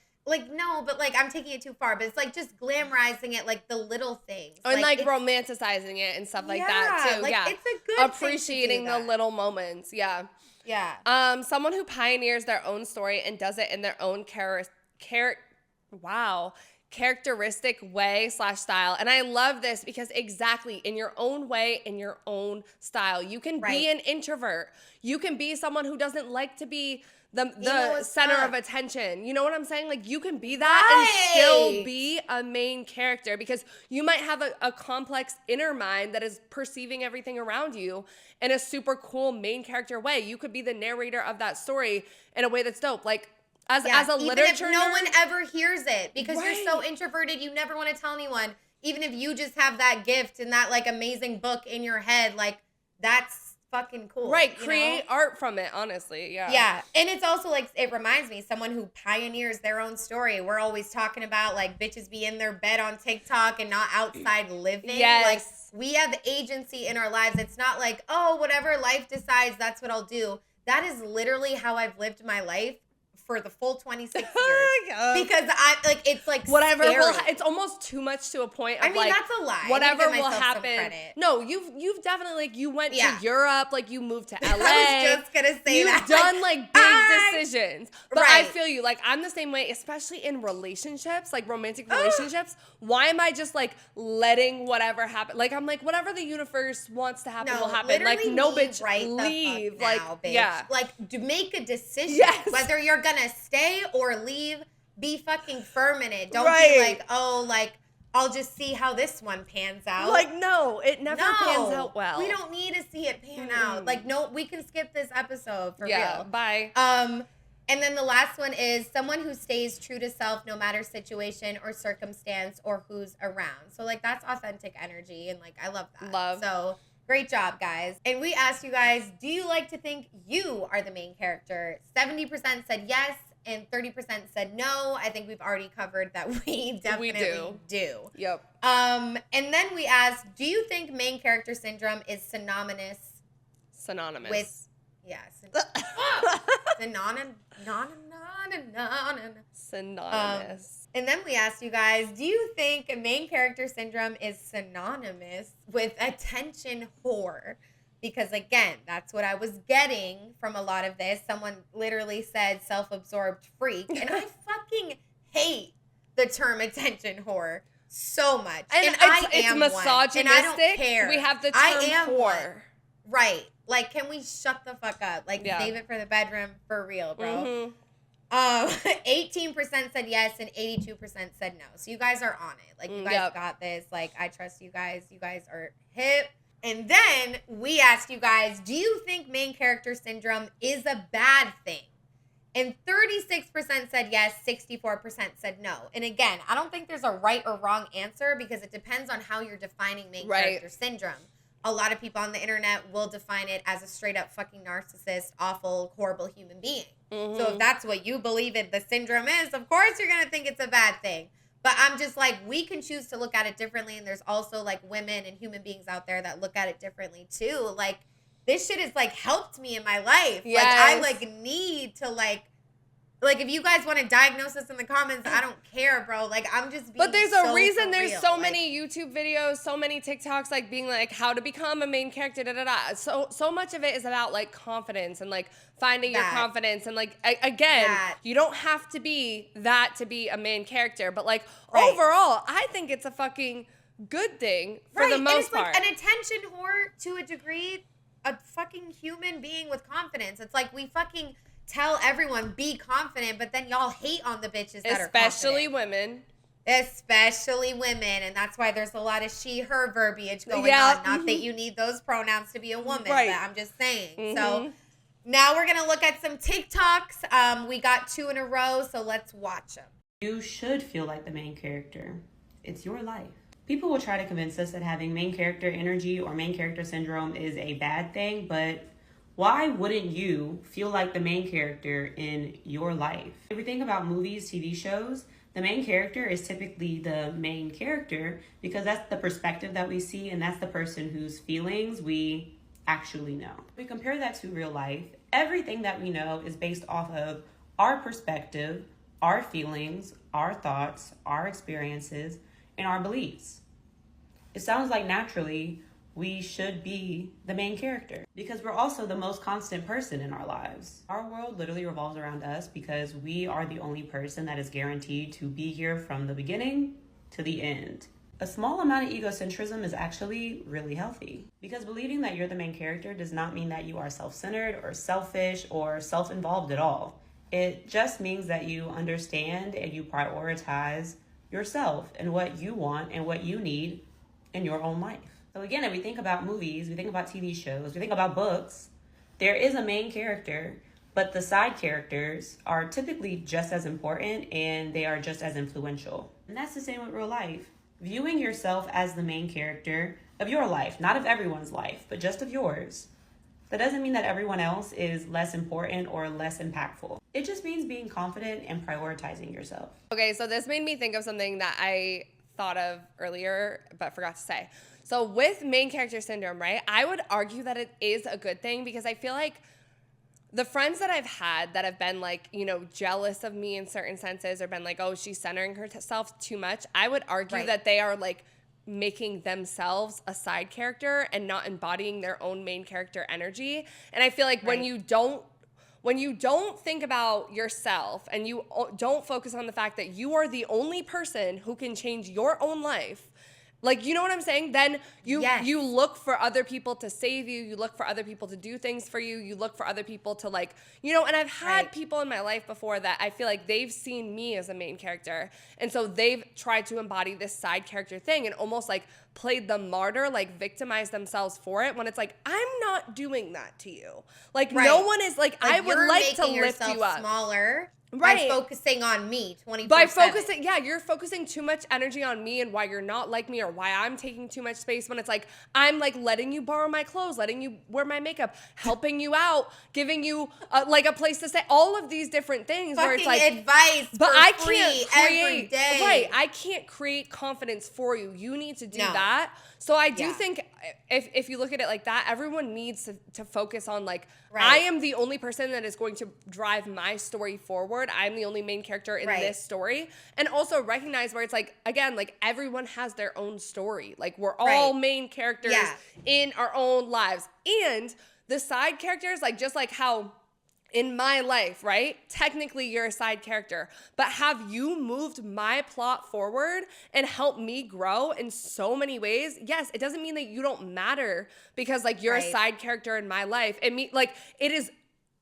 no, but like I'm taking it too far. But it's like just glamorizing it, like the little things, and like romanticizing it and stuff like that too. Like, yeah, it's a good appreciating thing to do the that. little moments. Yeah. Yeah. Someone who pioneers their own story and does it in their own characteristic way / style. And I love this because exactly in your own way, in your own style, you can be an introvert. You can be someone who doesn't like to be the center of attention. You know what I'm saying? Like you can be that and still be a main character, because you might have a complex inner mind that is perceiving everything around you in a super cool main character way. You could be the narrator of that story in a way that's dope. Like as a literature if no nerd, one ever hears it, because you're so introverted, you never want to tell anyone. Even if you just have that gift and that like amazing book in your head, like that's fucking cool. Right, create art from it, honestly. Yeah. Yeah. And it's also like, it reminds me, someone who pioneers their own story. We're always talking about like bitches be in their bed on TikTok and not outside living. Yes. Like we have agency in our lives. It's not like, oh, whatever life decides, that's what I'll do. That is literally how I've lived my life for the full 26 years. Because I like, it's like whatever scary. it's almost too much to a point of I mean, like, that's a lie. whatever will happen. No, you've definitely like, you went to Europe, like you moved to LA. I was just gonna say you've that. done like big decisions. But I feel you, like I'm the same way, especially in relationships, like romantic relationships. Why am I just like letting whatever happen? Like I'm like, whatever the universe wants to happen will happen. Like no bitch, leave. Like bitch. yeah, like make a decision. Yes. Whether you're gonna stay or leave, be fucking firm in it. Don't be like, oh, like I'll just see how this one pans out. Like no, it never pans out well. We don't need to see it pan out. Like no, we can skip this episode for real. Bye. And then the last one is someone who stays true to self no matter situation or circumstance or who's around. So like that's authentic energy, and like I love that. So great job, guys. And we asked you guys, do you like to think you are the main character? 70% said yes, and 30% said no. I think we've already covered that we definitely do. Yep. And then we asked, do you think main character syndrome is synonymous with synonymous. And then we asked you guys, do you think main character syndrome is synonymous with attention whore? Because again, that's what I was getting from a lot of this. Someone literally said self-absorbed freak. And I fucking hate the term attention whore so much. And it's misogynistic. And I don't care. We have the term whore. One. Right. Like, can we shut the fuck up? Like, save it for the bedroom for real, bro. 18% said yes and 82% said no. So you guys are on it. Like, you guys got this. Like, I trust you guys. You guys are hip. And then we asked you guys, do you think main character syndrome is a bad thing? And 36% said yes, 64% said no. And again, I don't think there's a right or wrong answer because it depends on how you're defining main character syndrome. A lot of people on the internet will define it as a straight up fucking narcissist, awful, horrible human being. So if that's what you believe the syndrome is, of course you're going to think it's a bad thing. But I'm just like, we can choose to look at it differently. And there's also like women and human beings out there that look at it differently too. Like, this shit has like helped me in my life. Yes. Like, I like need to like if you guys want to diagnose us in the comments, I don't care, bro. Like, I'm just being But there's so a reason there's real. so many YouTube videos, so many TikToks, like being like how to become a main character, So much of it is about like confidence and like finding your confidence. And like, again, you don't have to be that to be a main character. But like overall, I think it's a fucking good thing for the most part. Like an attention whore to a degree, a fucking human being with confidence. It's like we fucking tell everyone be confident, but then y'all hate on the bitches that are confident. Especially women, and that's why there's a lot of she, her verbiage going on. Not that you need those pronouns to be a woman, but I'm just saying. So now we're going to look at some TikToks. We got 2 in a row, so let's watch them. You should feel like the main character. It's your life. People will try to convince us that having main character energy or main character syndrome is a bad thing, but why wouldn't you feel like the main character in your life? If we think about movies, TV shows, the main character is typically the main character because that's the perspective that we see and that's the person whose feelings we actually know. If we compare that to real life, everything that we know is based off of our perspective, our feelings, our thoughts, our experiences, and our beliefs. It sounds like naturally we should be the main character because we're also the most constant person in our lives. Our world literally revolves around us because we are the only person that is guaranteed to be here from the beginning to the end. A small amount of egocentrism is actually really healthy because believing that you're the main character does not mean that you are self-centered or selfish or self-involved at all. It just means that you understand and you prioritize yourself and what you want and what you need in your own life. So again, if we think about movies, we think about TV shows, we think about books, there is a main character, but the side characters are typically just as important and they are just as influential. And that's the same with real life. Viewing yourself as the main character of your life, not of everyone's life, but just of yours. That doesn't mean that everyone else is less important or less impactful. It just means being confident and prioritizing yourself. Okay, so this made me think of something that I thought of earlier, but forgot to say. So with main character syndrome, right, I would argue that it is a good thing because I feel like the friends that I've had that have been like, you know, jealous of me in certain senses or been like, oh, she's centering herself too much, I would argue that they are like making themselves a side character and not embodying their own main character energy. And I feel like when you don't think about yourself and you don't focus on the fact that you are the only person who can change your own life, like, you know what I'm saying? Then you look for other people to save you. You look for other people to do things for you. You look for other people to like, you know, and I've had people in my life before that I feel like they've seen me as a main character. And so they've tried to embody this side character thing and almost like played the martyr, like victimized themselves for it when it's like, I'm not doing that to you. Like no one is like I would like to lift you up. Smaller. By focusing on me 24/7. By focusing, you're focusing too much energy on me and why you're not like me or why I'm taking too much space when it's like, I'm like letting you borrow my clothes, letting you wear my makeup, helping you out, giving you like a place to stay, all of these different things fucking where it's like advice but for I free can't create, every day. Right, I can't create confidence for you. You need to do that. So I do think if you look at it like that, everyone needs to focus on like, Right. I am the only person that is going to drive my story forward. I'm the only main character in Right. this story. And also recognize where it's like, again, like everyone has their own story. Like we're all Right. main characters Yeah. in our own lives. And the side characters, like just like how in my life, right? Technically, you're a side character, but have you moved my plot forward and helped me grow in so many ways? Yes, it doesn't mean that you don't matter because like you're a Right. side character in my life. It is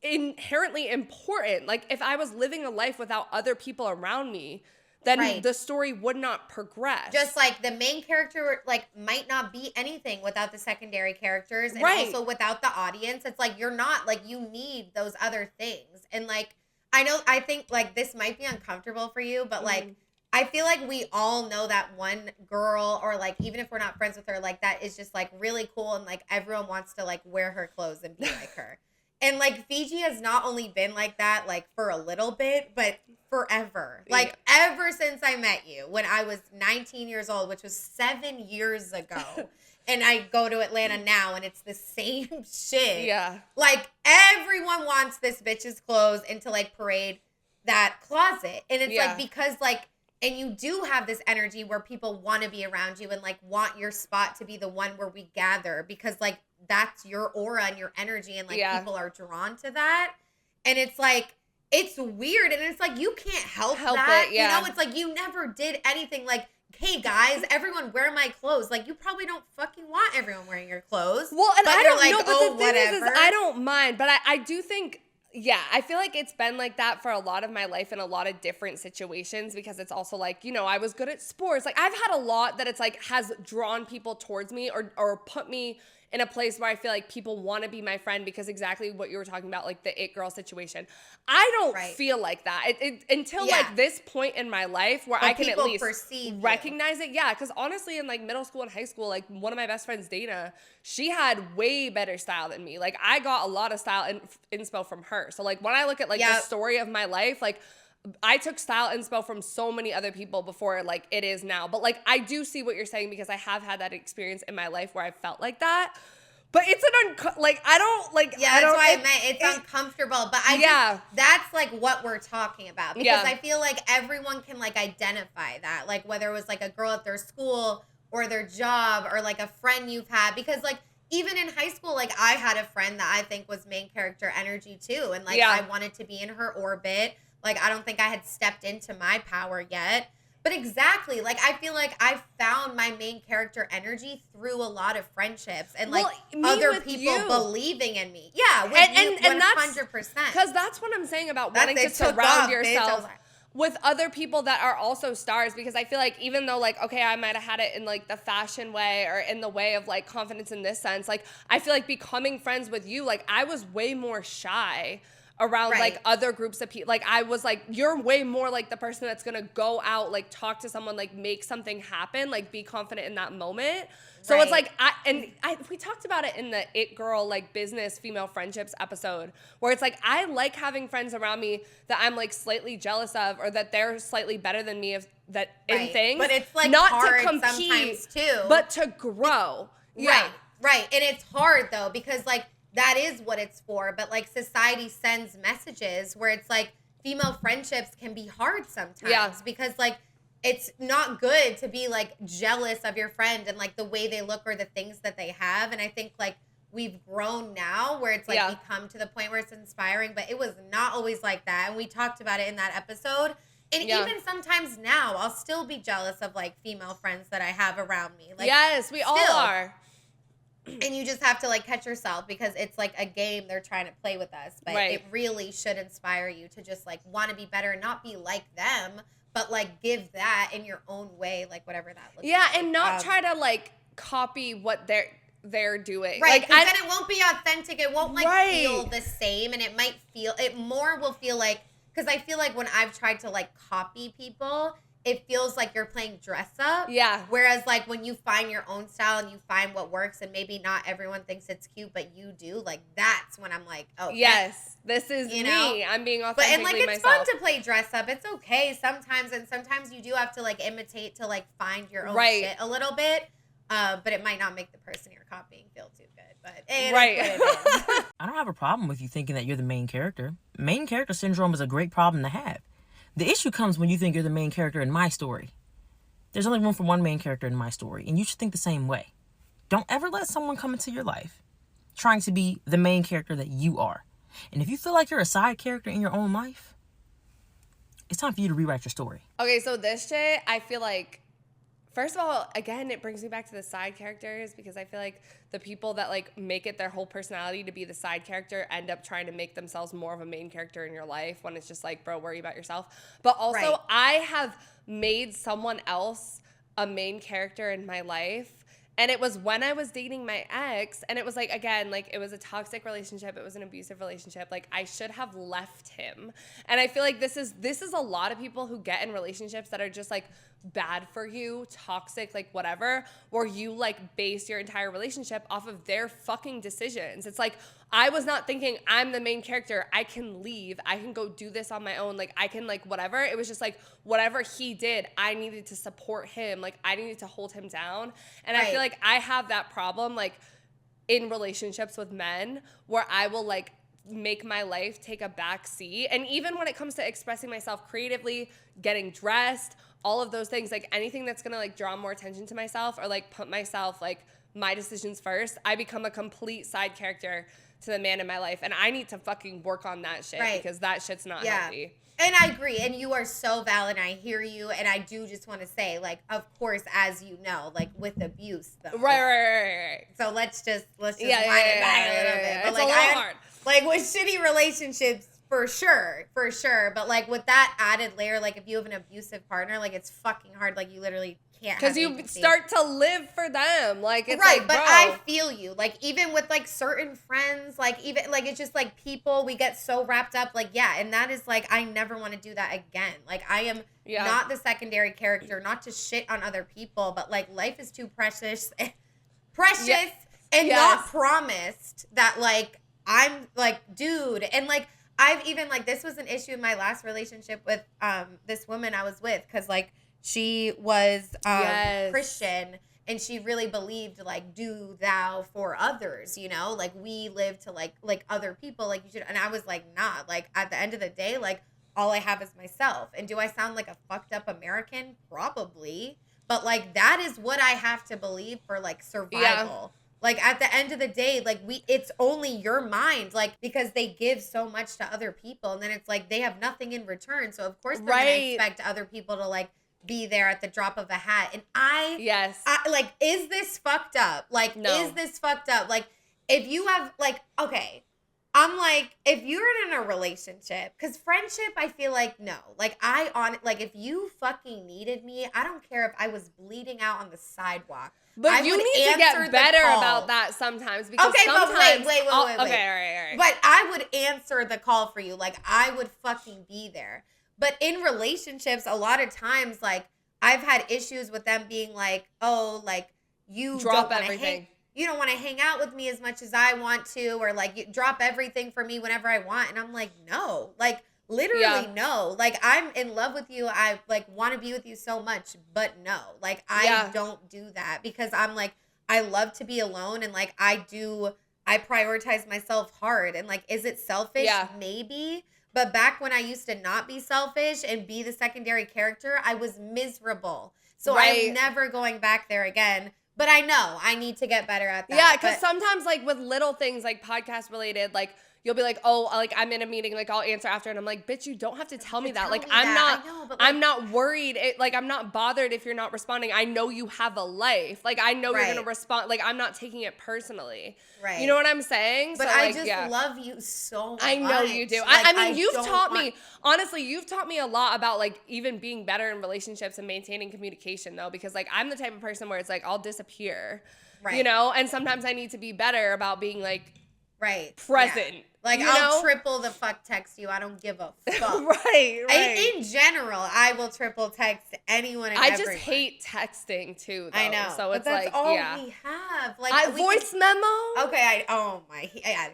inherently important. Like if I was living a life without other people around me, then Right. the story would not progress. Just like the main character like might not be anything without the secondary characters and Right. also without the audience. It's like you're not like you need those other things. And like I think like this might be uncomfortable for you, but like I feel like we all know that one girl or like even if we're not friends with her, like that is just like really cool and like everyone wants to like wear her clothes and be like her. And like Fiji has not only been like that like for a little bit, but forever. Like ever since I met you when I was 19 years old, which was 7 years ago. And I go to Atlanta now and it's the same shit. Yeah. Like everyone wants this bitch's clothes and to like parade that closet. And it's Yeah. like because like and you do have this energy where people want to be around you and like want your spot to be the one where we gather because like that's your aura and your energy and like Yeah. people are drawn to that. And it's like it's weird and it's like you can't help that. it, yeah. You know, it's like you never did anything like, hey guys, everyone wear my clothes. Like you probably don't fucking want everyone wearing your clothes. Well, and but I you're don't like, know, but oh, the thing is whatever. I don't mind, but I do think, yeah, I feel like it's been like that for a lot of my life in a lot of different situations because it's also like, you know, I was good at sports. Like I've had a lot that it's like has drawn people towards me or put me in a place where I feel like people want to be my friend because exactly what you were talking about, like the it girl situation. I don't Right. feel like that until Yeah. like this point in my life where But I can at people least perceive you. recognize it. Yeah, because honestly, in like middle school and high school, like one of my best friends, Dana, she had way better style than me. Like I got a lot of style and inspo from her. So like when I look at like the Yep. story of my life, like I took style inspo from so many other people before like it is now. But like I do see what you're saying because I have had that experience in my life where I felt like that. But it's I don't like. Yeah, I that's don't, why I meant it's uncomfortable. But that's like what we're talking about. Because Yeah. I feel like everyone can like identify that. Like whether it was like a girl at their school or their job or like a friend you've had. Because like even in high school, like I had a friend that I think was main character energy too. And like Yeah. I wanted to be in her orbit. Like I don't think I had stepped into my power yet. But exactly, like I feel like I found my main character energy through a lot of friendships and like Well, me other with people you. believing in me. Yeah, with And you, that's 100%. because that's what I'm saying about That's- wanting to it took surround off, bitch. I was yourself like- with other people that are also stars. Because I feel like even though like okay, I might have had it in like the fashion way or in the way of like confidence in this sense, like I feel like becoming friends with you, like I was way more shy around Right. like other groups of people. Like I was like, you're way more like the person that's gonna go out, like talk to someone, like make something happen, like be confident in that moment. So it's Right. like we talked about it in the It Girl like business female friendships episode where it's like I like having friends around me that I'm like slightly jealous of or that they're slightly better than me in Right. things. But it's like not hard to compete, sometimes too. but to grow. Yeah. Right. And it's hard though because like that is what it's for. But like society sends messages where it's like female friendships can be hard sometimes. Yeah. Because like it's not good to be like jealous of your friend and like the way they look or the things that they have. And I think like we've grown now where it's like Yeah. become to the point where it's inspiring, but it was not always like that. And we talked about it in that episode. And Yeah. even sometimes now I'll still be jealous of like female friends that I have around me. Like yes, we all still. are. and you just have to like catch yourself because it's like a game they're trying to play with us, but Right. it really should inspire you to just like want to be better and not be like them, but like give that in your own way, like whatever that looks Yeah, like. and not try to like copy what they're doing. Right, Like because then it won't be authentic. It won't like Right. feel the same, and it might feel it more will feel like because I feel like when I've tried to like copy people, it feels like you're playing dress up. Yeah. Whereas like when you find your own style and you find what works, and maybe not everyone thinks it's cute, but you do, like that's when I'm like, oh Yes, this is You me. know? I'm being But authentically and like it's myself. fun to play dress up. It's okay sometimes, and sometimes you do have to like imitate to like find your own Right. shit a little bit. But it might not make the person you're copying feel too good, but it Right. is what it is. I don't have a problem with you thinking that you're the main character. Main character syndrome is a great problem to have. The issue comes when you think you're the main character in my story. There's only room for one main character in my story, and you should think the same way. Don't ever let someone come into your life trying to be the main character that you are. And if you feel like you're a side character in your own life, it's time for you to rewrite your story. Okay, so this shit, I feel like, first of all, again, it brings me back to the side characters, because I feel like the people that like make it their whole personality to be the side character end up trying to make themselves more of a main character in your life, when it's just like, bro, worry about yourself. But also, Right. I have made someone else a main character in my life. And it was when I was dating my ex, and it was like, again, like it was a toxic relationship. It was an abusive relationship. Like I should have left him. And I feel like this is a lot of people who get in relationships that are just like bad for you, toxic, like whatever, where you like base your entire relationship off of their fucking decisions. It's like, I was not thinking I'm the main character. I can leave. I can go do this on my own. Like I can like whatever. It was just like whatever he did, I needed to support him. Like I needed to hold him down. And I feel like I have that problem like in relationships with men, where I will like make my life take a back seat. And even when it comes to expressing myself creatively, getting dressed, all of those things, like anything that's gonna like draw more attention to myself or like put myself like my decisions first, I become a complete side character to the man in my life. And I need to fucking work on that shit, because that shit's not healthy. And I agree, and you are so valid, and I hear you, and I do just want to say, like, of course, as you know, like, with abuse, though. Right. So let's just wind it Yeah, back a little bit. But it's like, a little hard. Like, with shitty relationships, for sure. But, like, with that added layer, like, if you have an abusive partner, like, it's fucking hard. Like, you literally can't. Because you start to live for them. Like, it's right, like, but bro. I feel you. Like, even with, like, certain friends, like, even, like, it's just, like, people, we get so wrapped up. Like, yeah, and that is, like, I never want to do that again. Like, I am not the secondary character, not to shit on other people, but, like, life is too precious. And not promised that, like, I'm, like, dude. And, like, I've even, like, this was an issue in my last relationship with this woman I was with, because, like, she was Christian, and she really believed, like, do thou for others, you know? Like, we live to, like other people, like, you should. And I was like, nah. Like, at the end of the day, like, all I have is myself. And do I sound like a fucked up American? Probably. But, like, that is what I have to believe for, like, survival. Yeah. Like, at the end of the day, like, it's only your mind, like, because they give so much to other people, and then it's like they have nothing in return. So, of course, they're going to expect other people to, like, be there at the drop of a hat. And I like, is this fucked up? Like, is this fucked up? Like, if you have, like, okay, I'm like, if you're in a relationship, because friendship, I feel like, no. Like, like, if you fucking needed me, I don't care if I was bleeding out on the sidewalk. But you need to get better about that sometimes, because sometimes... but wait. Okay, all right. But I would answer the call for you. Like, I would fucking be there. But in relationships, a lot of times, like, I've had issues with them being like, oh, like, you drop everything. You don't want to hang out with me as much as I want to, or, like, you drop everything for me whenever I want. And I'm like, no. Like, literally no. Like, I'm in love with you. I, like, want to be with you so much, but no. Like, I don't do that, because I'm like, I love to be alone, and, like, I prioritize myself hard. And, like, is it selfish? Yeah. Maybe. But back when I used to not be selfish and be the secondary character, I was miserable. So I'm never going back there again. But I know I need to get better at that. Yeah, because sometimes, like, with little things, like, podcast related, like, you'll be like, oh, like, I'm in a meeting, like, I'll answer after. And I'm like, bitch, you don't have to tell me that. Like, I'm not worried. Like, I'm not bothered if you're not responding. I know you have a life. Like, I know you're going to respond. Like, I'm not taking it personally. Right. You know what I'm saying? But so, I like, just love you so much. I know you do. Like, I mean, you've taught me, honestly, you've taught me a lot about, like, even being better in relationships and maintaining communication, though. Because, like, I'm the type of person where it's like, I'll disappear. Right. You know? And sometimes I need to be better about being, like, present. Yeah. Like, I'll triple the fuck text you. I don't give a fuck. Right. In general, I will triple text anyone and everyone. I just hate texting, too, though. I know. So it's that's like, all we have. Like, voice memo? Okay,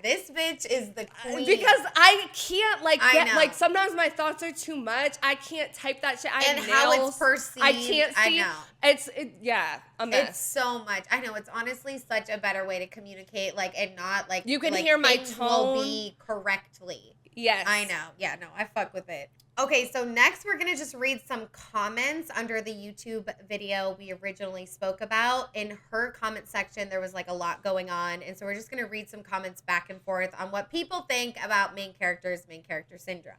this bitch is the queen. Because I can't, like, like, sometimes my thoughts are too much. I can't type that shit. How it's perceived. I can't see. A mess. It's so much. I know, it's honestly such a better way to communicate, like, and not like You can like, hear my things tone. will be correctly. Yes. I know. Yeah, no, I fuck with it. Okay, so next we're going to just read some comments under the YouTube video we originally spoke about. In her comment section, there was like a lot going on. And so we're just going to read some comments back and forth on what people think about main character syndrome.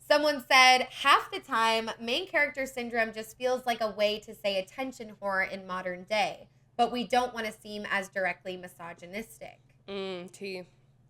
Someone said, half the time, main character syndrome just feels like a way to say attention whore in modern day. But we don't want to seem as directly misogynistic. Tea.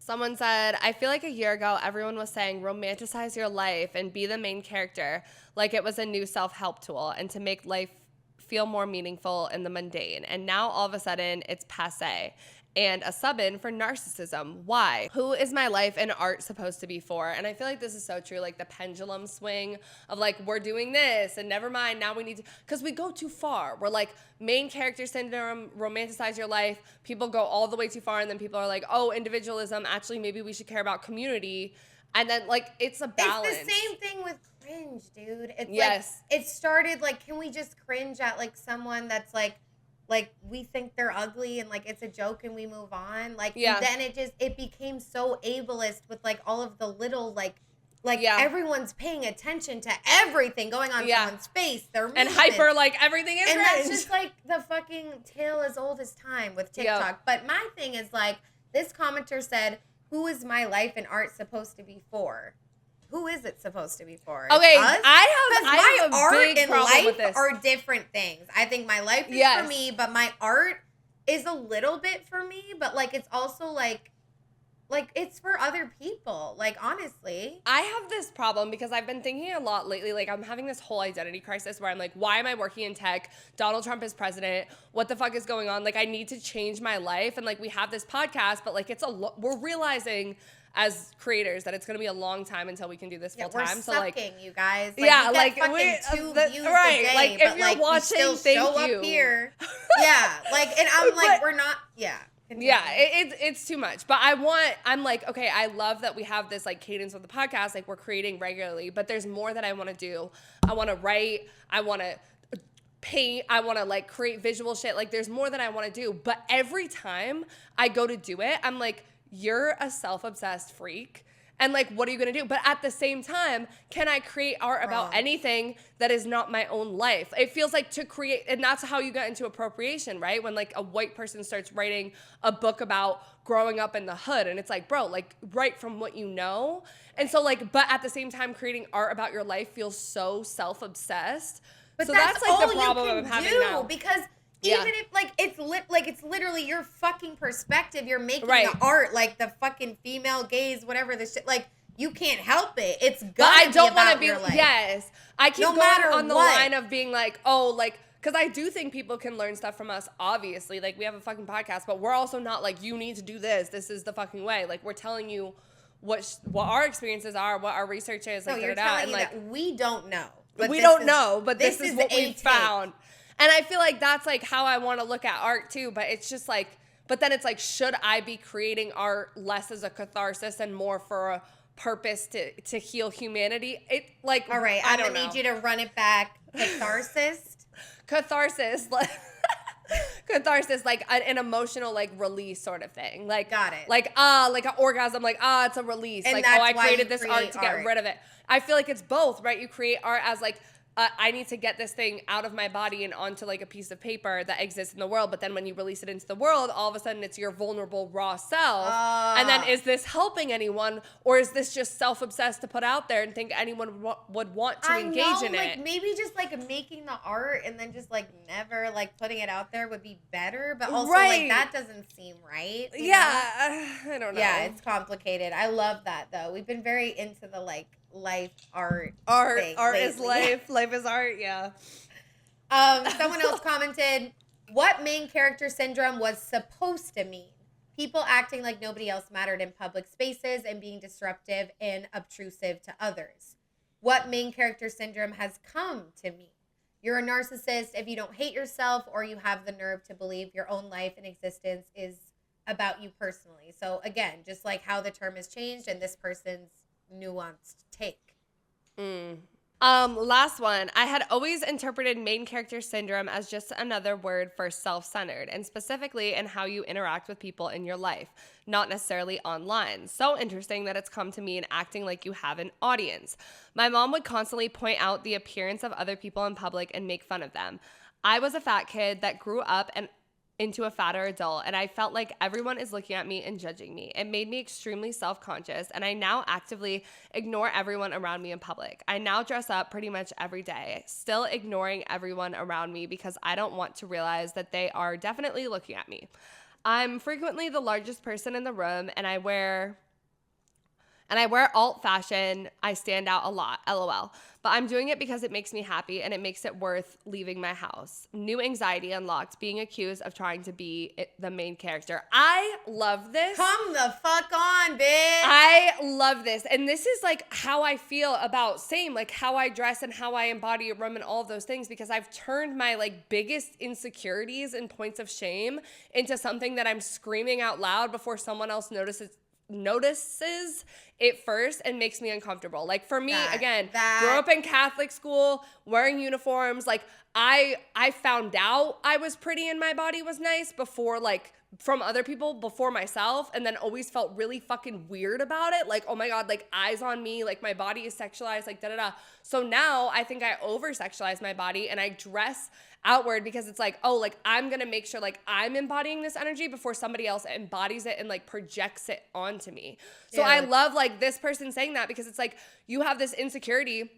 Someone said, I feel like a year ago, everyone was saying romanticize your life and be the main character like it was a new self-help tool and to make life feel more meaningful in the mundane. And now all of a sudden it's passe and a sub-in for narcissism. Why? Who is my life and art supposed to be for? And I feel like this is so true, like the pendulum swing of like, we're doing this and never mind, now we need to, because we go too far. We're like, main character syndrome, romanticize your life. People go all the way too far and then people are like, oh, individualism, actually maybe we should care about community. And then like, it's a balance. It's the same thing with cringe, dude. It's yes. Like, it started like, can we just cringe at like someone that's like we think they're ugly and like it's a joke and we move on. Like, yeah. Then it became so ableist with like all of the little like yeah. everyone's paying attention to everything going on in someone's face. Their movements. And hyper like everything is and cringe. That's just like the fucking tale as old as time with TikTok. Yep. But my thing is like, this commenter said, who is my life and art supposed to be for? Who is it supposed to be for? Okay, us? I have my a art big and problem life with this. are different things. I think my life is for me, but my art is a little bit for me, but like it's also like it's for other people. Like, honestly. I have this problem because I've been thinking a lot lately. Like, I'm having this whole identity crisis where I'm like, why am I working in tech? Donald Trump is president. What the fuck is going on? Like, I need to change my life. And like, we have this podcast, but like, we're realizing as creators that it's going to be a long time until we can do this full time. We're so like, you guys. Like, yeah, we like fucking two views right. a day, like, but if you're like, watching, we still thank show you. Up here. Yeah, like, and I'm like, we're not. Yeah. Continue. Yeah, it's too much. But I'm like, okay, I love that we have this like cadence of the podcast, like we're creating regularly, but there's more that I want to do. I want to write, I want to paint, I want to like create visual shit. Like there's more that I want to do. But every time I go to do it, I'm like, you're a self-obsessed freak. And like, what are you going to do? But at the same time, can I create art about anything that is not my own life? It feels like to create, and that's how you get into appropriation, right? When like a white person starts writing a book about growing up in the hood, and it's like, bro, like write from what you know. And so like, but at the same time, creating art about your life feels so self-obsessed. But so that's like all the problem you I'm can having do, now. because even if like it's literally your fucking perspective, you're making right. the art, like the fucking female gaze, whatever the shit, like you can't help it. It's gonna but I don't want to be your life. Yes, I keep no going on the line of being like, oh, like, because I do think people can learn stuff from us. Obviously, like we have a fucking podcast, but we're also not like, you need to do this. This is the fucking way. Like we're telling you what our experiences are, what our research is. Like, no, you're telling and like, that we don't know. But we don't know, but this is what we found. And I feel like that's like how I want to look at art too. But it's just like, but then it's like, should I be creating art less as a catharsis and more for a purpose to heal humanity? It like, all right, I I'm don't gonna know. need you to run it back. Catharsis. Catharsis, like an emotional like release sort of thing. Like, got it. Like like an orgasm. Like it's a release. And like that's I why created you this create art to get rid of it. I feel like it's both, right? You create art as like I need to get this thing out of my body and onto like a piece of paper that exists in the world. But then when you release it into the world, all of a sudden it's your vulnerable raw self. And then is this helping anyone, or is this just self-obsessed to put out there and think anyone would want to engage in like, it? Maybe just like making the art and then just like never like putting it out there would be better. But also like that doesn't seem right. I don't know. Yeah, it's complicated. I love that though. We've been very into the like life art thing art lately. is life. Life is art. Yeah. Someone else commented, what main character syndrome was supposed to mean? People acting like nobody else mattered in public spaces and being disruptive and obtrusive to others. What main character syndrome has come to mean? You're a narcissist if you don't hate yourself or you have the nerve to believe your own life and existence is about you personally. So again, just like how the term has changed and this person's nuanced take. Last one. I had always interpreted main character syndrome as just another word for self-centered, and specifically in how you interact with people in your life, not necessarily online. So interesting that it's come to mean acting like you have an audience. My mom would constantly point out the appearance of other people in public and make fun of them. I was a fat kid that grew up and into a fatter adult, and I felt like everyone is looking at me and judging me. It made me extremely self-conscious, and I now actively ignore everyone around me in public. I now dress up pretty much every day, still ignoring everyone around me because I don't want to realize that they are definitely looking at me. I'm frequently the largest person in the room, and I wear alt fashion. I stand out a lot, LOL. But I'm doing it because it makes me happy and it makes it worth leaving my house. New anxiety unlocked, being accused of trying to be the main character. I love this. Come the fuck on, bitch. I love this. And this is like how I feel about like how I dress and how I embody a room and all of those things, because I've turned my like biggest insecurities and points of shame into something that I'm screaming out loud before someone else notices it first and makes me uncomfortable. Like for me, grew up in Catholic school, wearing uniforms. Like I found out I was pretty and my body was nice before, like from other people before myself, and then always felt really fucking weird about it. Like, oh my God, like eyes on me, like my body is sexualized, like da-da-da. So now I think I over-sexualize my body and I dress outward because it's like, oh, like I'm gonna make sure like I'm embodying this energy before somebody else embodies it and like projects it onto me. So I love like this person saying that, because it's like you have this insecurity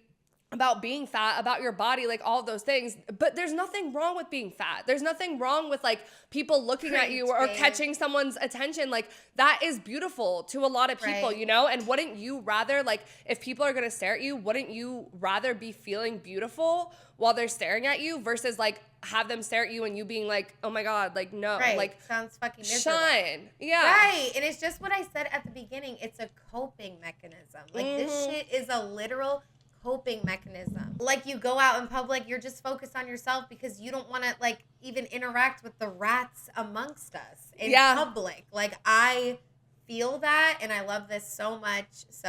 about being fat, about your body, like all of those things. But there's nothing wrong with being fat. There's nothing wrong with like people looking at you or catching someone's attention. Like that is beautiful to a lot of people, you know? And wouldn't you rather, like if people are gonna stare at you, wouldn't you rather be feeling beautiful while they're staring at you versus like have them stare at you and you being like, oh my God, like no, like sounds fucking miserable. Shine. Yeah. Right. And it's just what I said at the beginning. It's a coping mechanism. Like this shit is a literal coping mechanism. Like you go out in public, you're just focused on yourself because you don't want to like even interact with the rats amongst us in public. Like I feel that and I love this so much. So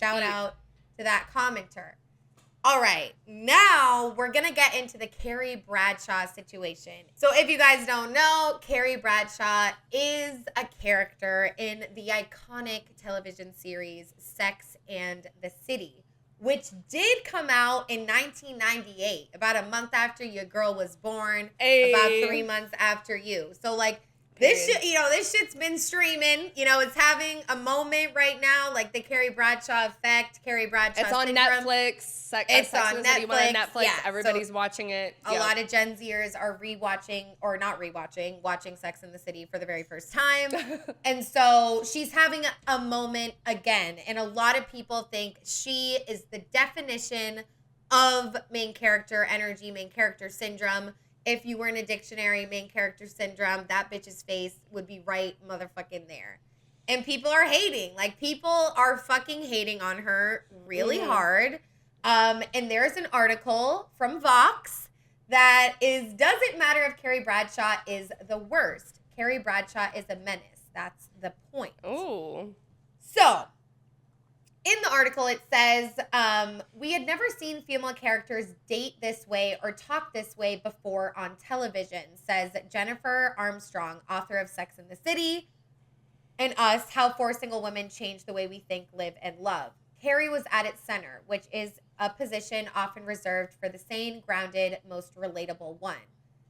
shout out to that commenter. All right, now we're going to get into the Carrie Bradshaw situation. So if you guys don't know, Carrie Bradshaw is a character in the iconic television series Sex and the City, which did come out in 1998, about a month after your girl was born, about 3 months after you. So like this shit, you know, this shit's been streaming. You know, it's having a moment right now, like the Carrie Bradshaw effect, Carrie Bradshaw It's on syndrome. Netflix. It's on Netflix. Yeah, everybody's watching it. A lot of Gen Zers are watching Sex and the City for the very first time. And so she's having a moment again. And a lot of people think she is the definition of main character energy, main character syndrome. If you were in a dictionary, main character syndrome, that bitch's face would be right motherfucking there. And people are hating. Like, people are fucking hating on her really hard. And there's an article from Vox that doesn't matter if Carrie Bradshaw is the worst. Carrie Bradshaw is a menace. That's the point. Oh. So, in the article, it says, we had never seen female characters date this way or talk this way before on television, says Jennifer Armstrong, author of Sex and the City and Us, How Four Single Women Change the Way We Think, Live, and Love. Carrie was at its center, which is a position often reserved for the sane, grounded, most relatable one.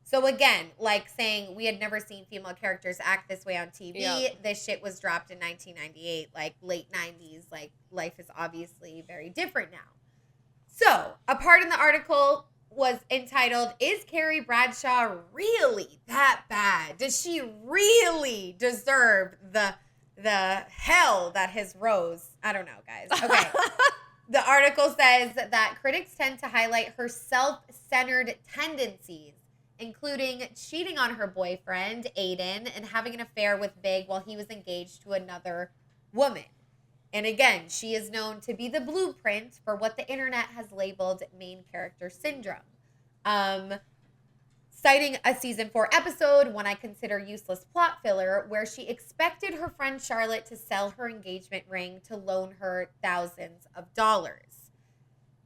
So again, like saying we had never seen female characters act this way on TV. Yep. This shit was dropped in 1998, like late 90s. Like life is obviously very different now. So a part in the article was entitled, "Is Carrie Bradshaw really that bad? Does she really deserve the hell that has rose?" I don't know, guys. Okay. The article says that critics tend to highlight her self-centered tendencies, including cheating on her boyfriend, Aiden, and having an affair with Big while he was engaged to another woman. And again, she is known to be the blueprint for what the internet has labeled main character syndrome. Citing a season 4 episode, One I Consider Useless Plot Filler, where she expected her friend Charlotte to sell her engagement ring to loan her thousands of dollars.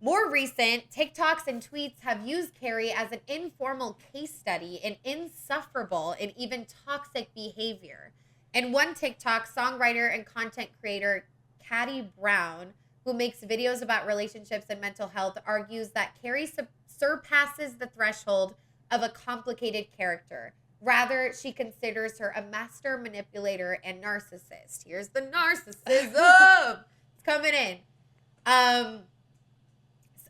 More recent, TikToks and tweets have used Carrie as an informal case study in insufferable and even toxic behavior. In one TikTok, songwriter and content creator Caddy Brown, who makes videos about relationships and mental health, argues that Carrie surpasses the threshold of a complicated character. Rather, she considers her a master manipulator and narcissist. Here's the narcissism. It's coming in.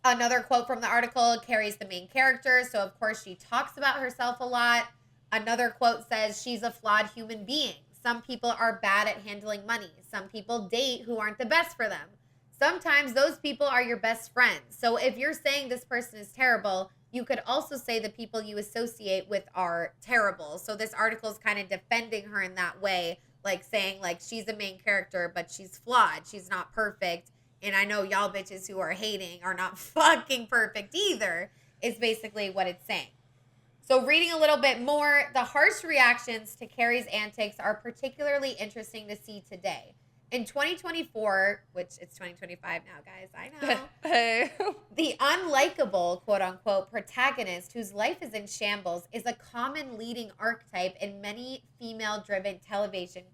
Another quote from the article, Carrie's the main character, so of course she talks about herself a lot. Another quote says she's a flawed human being. Some people are bad at handling money. Some people date who aren't the best for them. Sometimes those people are your best friends. So if you're saying this person is terrible, you could also say the people you associate with are terrible. So this article is kind of defending her in that way, like saying like she's a main character, but she's flawed. She's not perfect. And I know y'all bitches who are hating are not fucking perfect either, is basically what it's saying. So reading a little bit more, the harsh reactions to Carrie's antics are particularly interesting to see today. In 2024, which it's 2025 now, guys, I know. Hey. The unlikable, quote unquote, protagonist whose life is in shambles is a common leading archetype in many female-driven television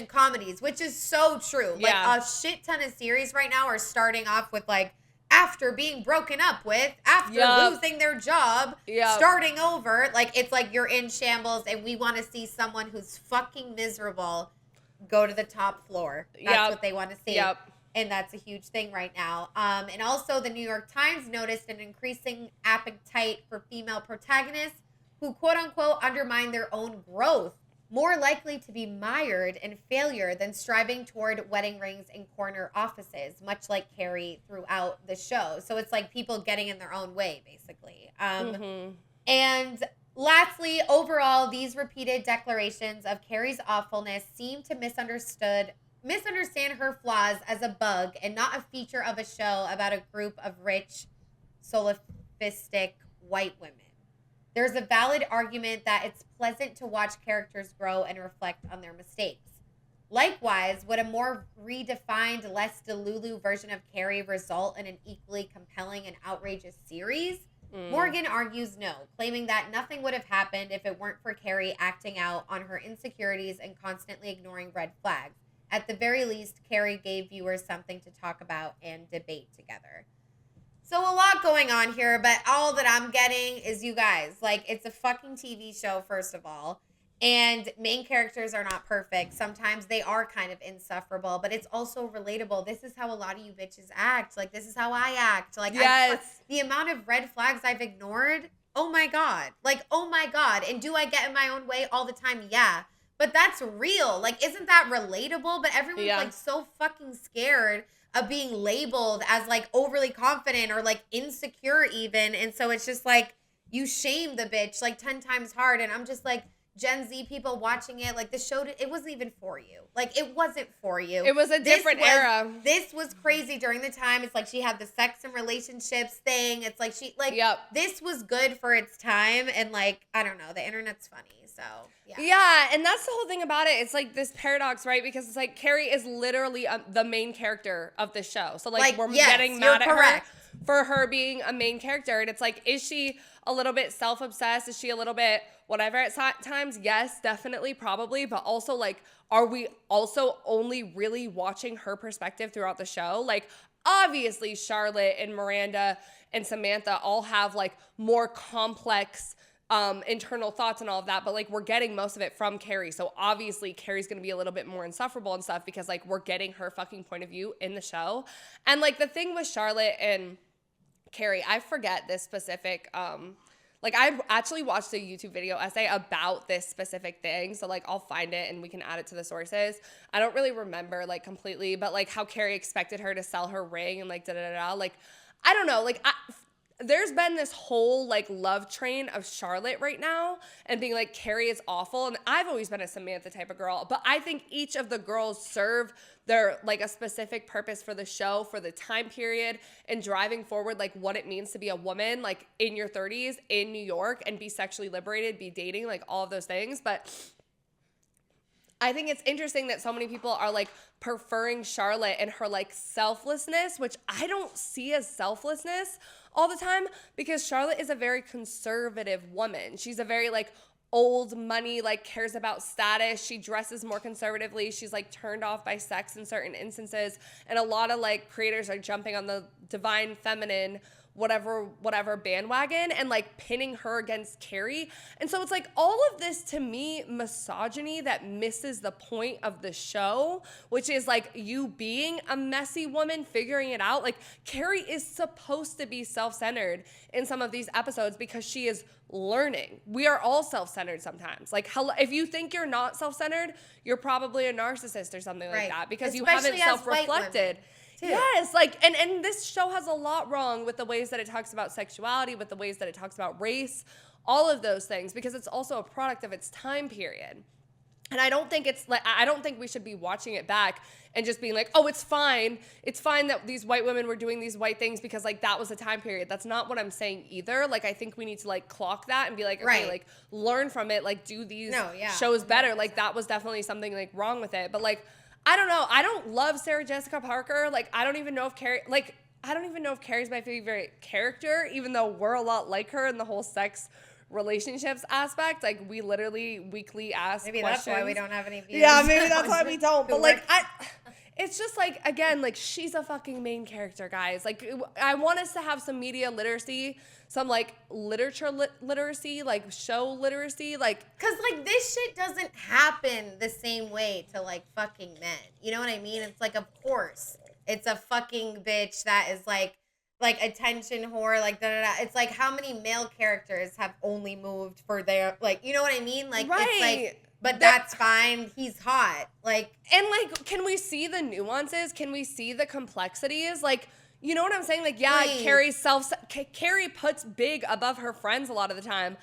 comedies, which is so true. Yeah. Like a shit ton of series right now are starting off with like, after being broken up with, after losing their job, starting over. Like, it's like you're in shambles and we want to see someone who's fucking miserable go to the top floor. That's what they want to see. And that's a huge thing right now. And also the New York Times noticed an increasing appetite for female protagonists who, quote unquote, undermine their own growth, more likely to be mired in failure than striving toward wedding rings and corner offices, much like Carrie throughout the show. So it's like people getting in their own way, basically. And lastly, overall, these repeated declarations of Carrie's awfulness seem to misunderstand her flaws as a bug and not a feature of a show about a group of rich, solipsistic white women. There's a valid argument that it's pleasant to watch characters grow and reflect on their mistakes. Likewise, would a more redefined, less Delulu version of Carrie result in an equally compelling and outrageous series? Morgan argues no, claiming that nothing would have happened if it weren't for Carrie acting out on her insecurities and constantly ignoring red flags. At the very least, Carrie gave viewers something to talk about and debate together. So a lot going on here, but all that I'm getting is you guys, like, it's a fucking TV show, first of all, and main characters are not perfect. Sometimes they are kind of insufferable, but it's also relatable. This is how a lot of you bitches act. Like, this is how I act. Like, the amount of red flags I've ignored, oh my God. Like, oh my God. And do I get in my own way all the time? Yeah. But that's real. Like, isn't that relatable? But everyone's like so fucking scared of being labeled as like overly confident or like insecure even. And so it's just like you shame the bitch like 10 times hard. And I'm just like, Gen Z people watching it, like the show, it wasn't even for you. Like it wasn't for you. It was a different era. This was crazy during the time. It's like she had the sex and relationships thing. It's like she like this was good for its time. And like, I don't know, the internet's funny. So yeah, and that's the whole thing about it. It's like this paradox, right? Because it's like Carrie is literally the main character of the show. So like we're getting mad at her for her being a main character. And it's like, is she a little bit self-obsessed? Is she a little bit whatever at times? Yes, definitely, probably. But also like, are we also only really watching her perspective throughout the show? Like obviously Charlotte and Miranda and Samantha all have like more complex internal thoughts and all of that, but like we're getting most of it from Carrie. So obviously Carrie's gonna be a little bit more insufferable and stuff because like we're getting her fucking point of view in the show. And like the thing with Charlotte and Carrie, I forget this specific like I actually watched a YouTube video essay about this specific thing, so like I'll find it and we can add it to the sources. I don't really remember like completely, but like how Carrie expected her to sell her ring and like da-da-da-da. Like I don't know, like there's been this whole like love train of Charlotte right now and being like Carrie is awful, and I've always been a Samantha type of girl, but I think each of the girls serve their like a specific purpose for the show, for the time period, and driving forward like what it means to be a woman like in your 30s in New York and be sexually liberated, be dating, like all of those things. But I think it's interesting that so many people are like preferring Charlotte and her like selflessness, which I don't see as selflessness all the time, because Charlotte is a very conservative woman. She's a very like old money, like cares about status. She dresses more conservatively. She's like turned off by sex in certain instances. And a lot of like creators are jumping on the divine feminine whatever bandwagon and like pinning her against Carrie. And so it's like all of this, to me, misogyny that misses the point of the show, which is like you being a messy woman figuring it out. Like Carrie is supposed to be self-centered in some of these episodes because she is learning. We are all self-centered sometimes. Like if you think you're not self-centered, you're probably a narcissist or something like that, because Especially you haven't self-reflected. Too. Yes, like, and this show has a lot wrong with the ways that it talks about sexuality, with the ways that it talks about race, all of those things, because it's also a product of its time period. And I don't think I don't think we should be watching it back and just being like, oh, it's fine. It's fine that these white women were doing these white things because like that was a time period. That's not what I'm saying either. Like, I think we need to like clock that and be like, okay, like learn from it, like do these shows better. Like that was definitely something like wrong with it. But like, I don't know. I don't love Sarah Jessica Parker. Like, I don't even know if Carrie's my favorite character, even though we're a lot like her in the whole sex relationships aspect. Like, we literally weekly ask maybe questions. That's why we don't have any views. Yeah, maybe that's why we don't. But like, it's just like, again, like she's a fucking main character, guys. Like, I want us to have some media literacy, some like literature literacy, like show literacy, like, cause like this shit doesn't happen the same way to like fucking men. You know what I mean? It's like, of course, it's a fucking bitch that is like attention whore, like da da da. It's like, how many male characters have only moved for their, like, you know what I mean? Like, it's like, but that's fine. He's hot. Like, and like, can we see the nuances? Can we see the complexities? Like, you know what I'm saying? Like, yeah, Carrie puts big above her friends a lot of the time.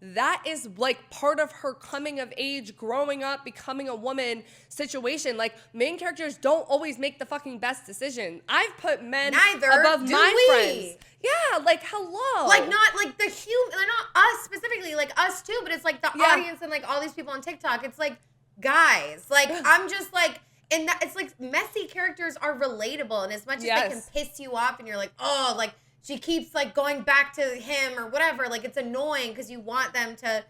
That is like part of her coming of age, growing up, becoming a woman situation. Like, main characters don't always make the fucking best decision. I've put men above my friends. Yeah, like, hello. Like, not like the not us specifically, like us too, but it's like the audience and like all these people on TikTok. It's like, guys, like, I'm just like, and that, it's like messy characters are relatable, and as much as they can piss you off and you're like, oh, like she keeps like going back to him or whatever, like it's annoying because you want them to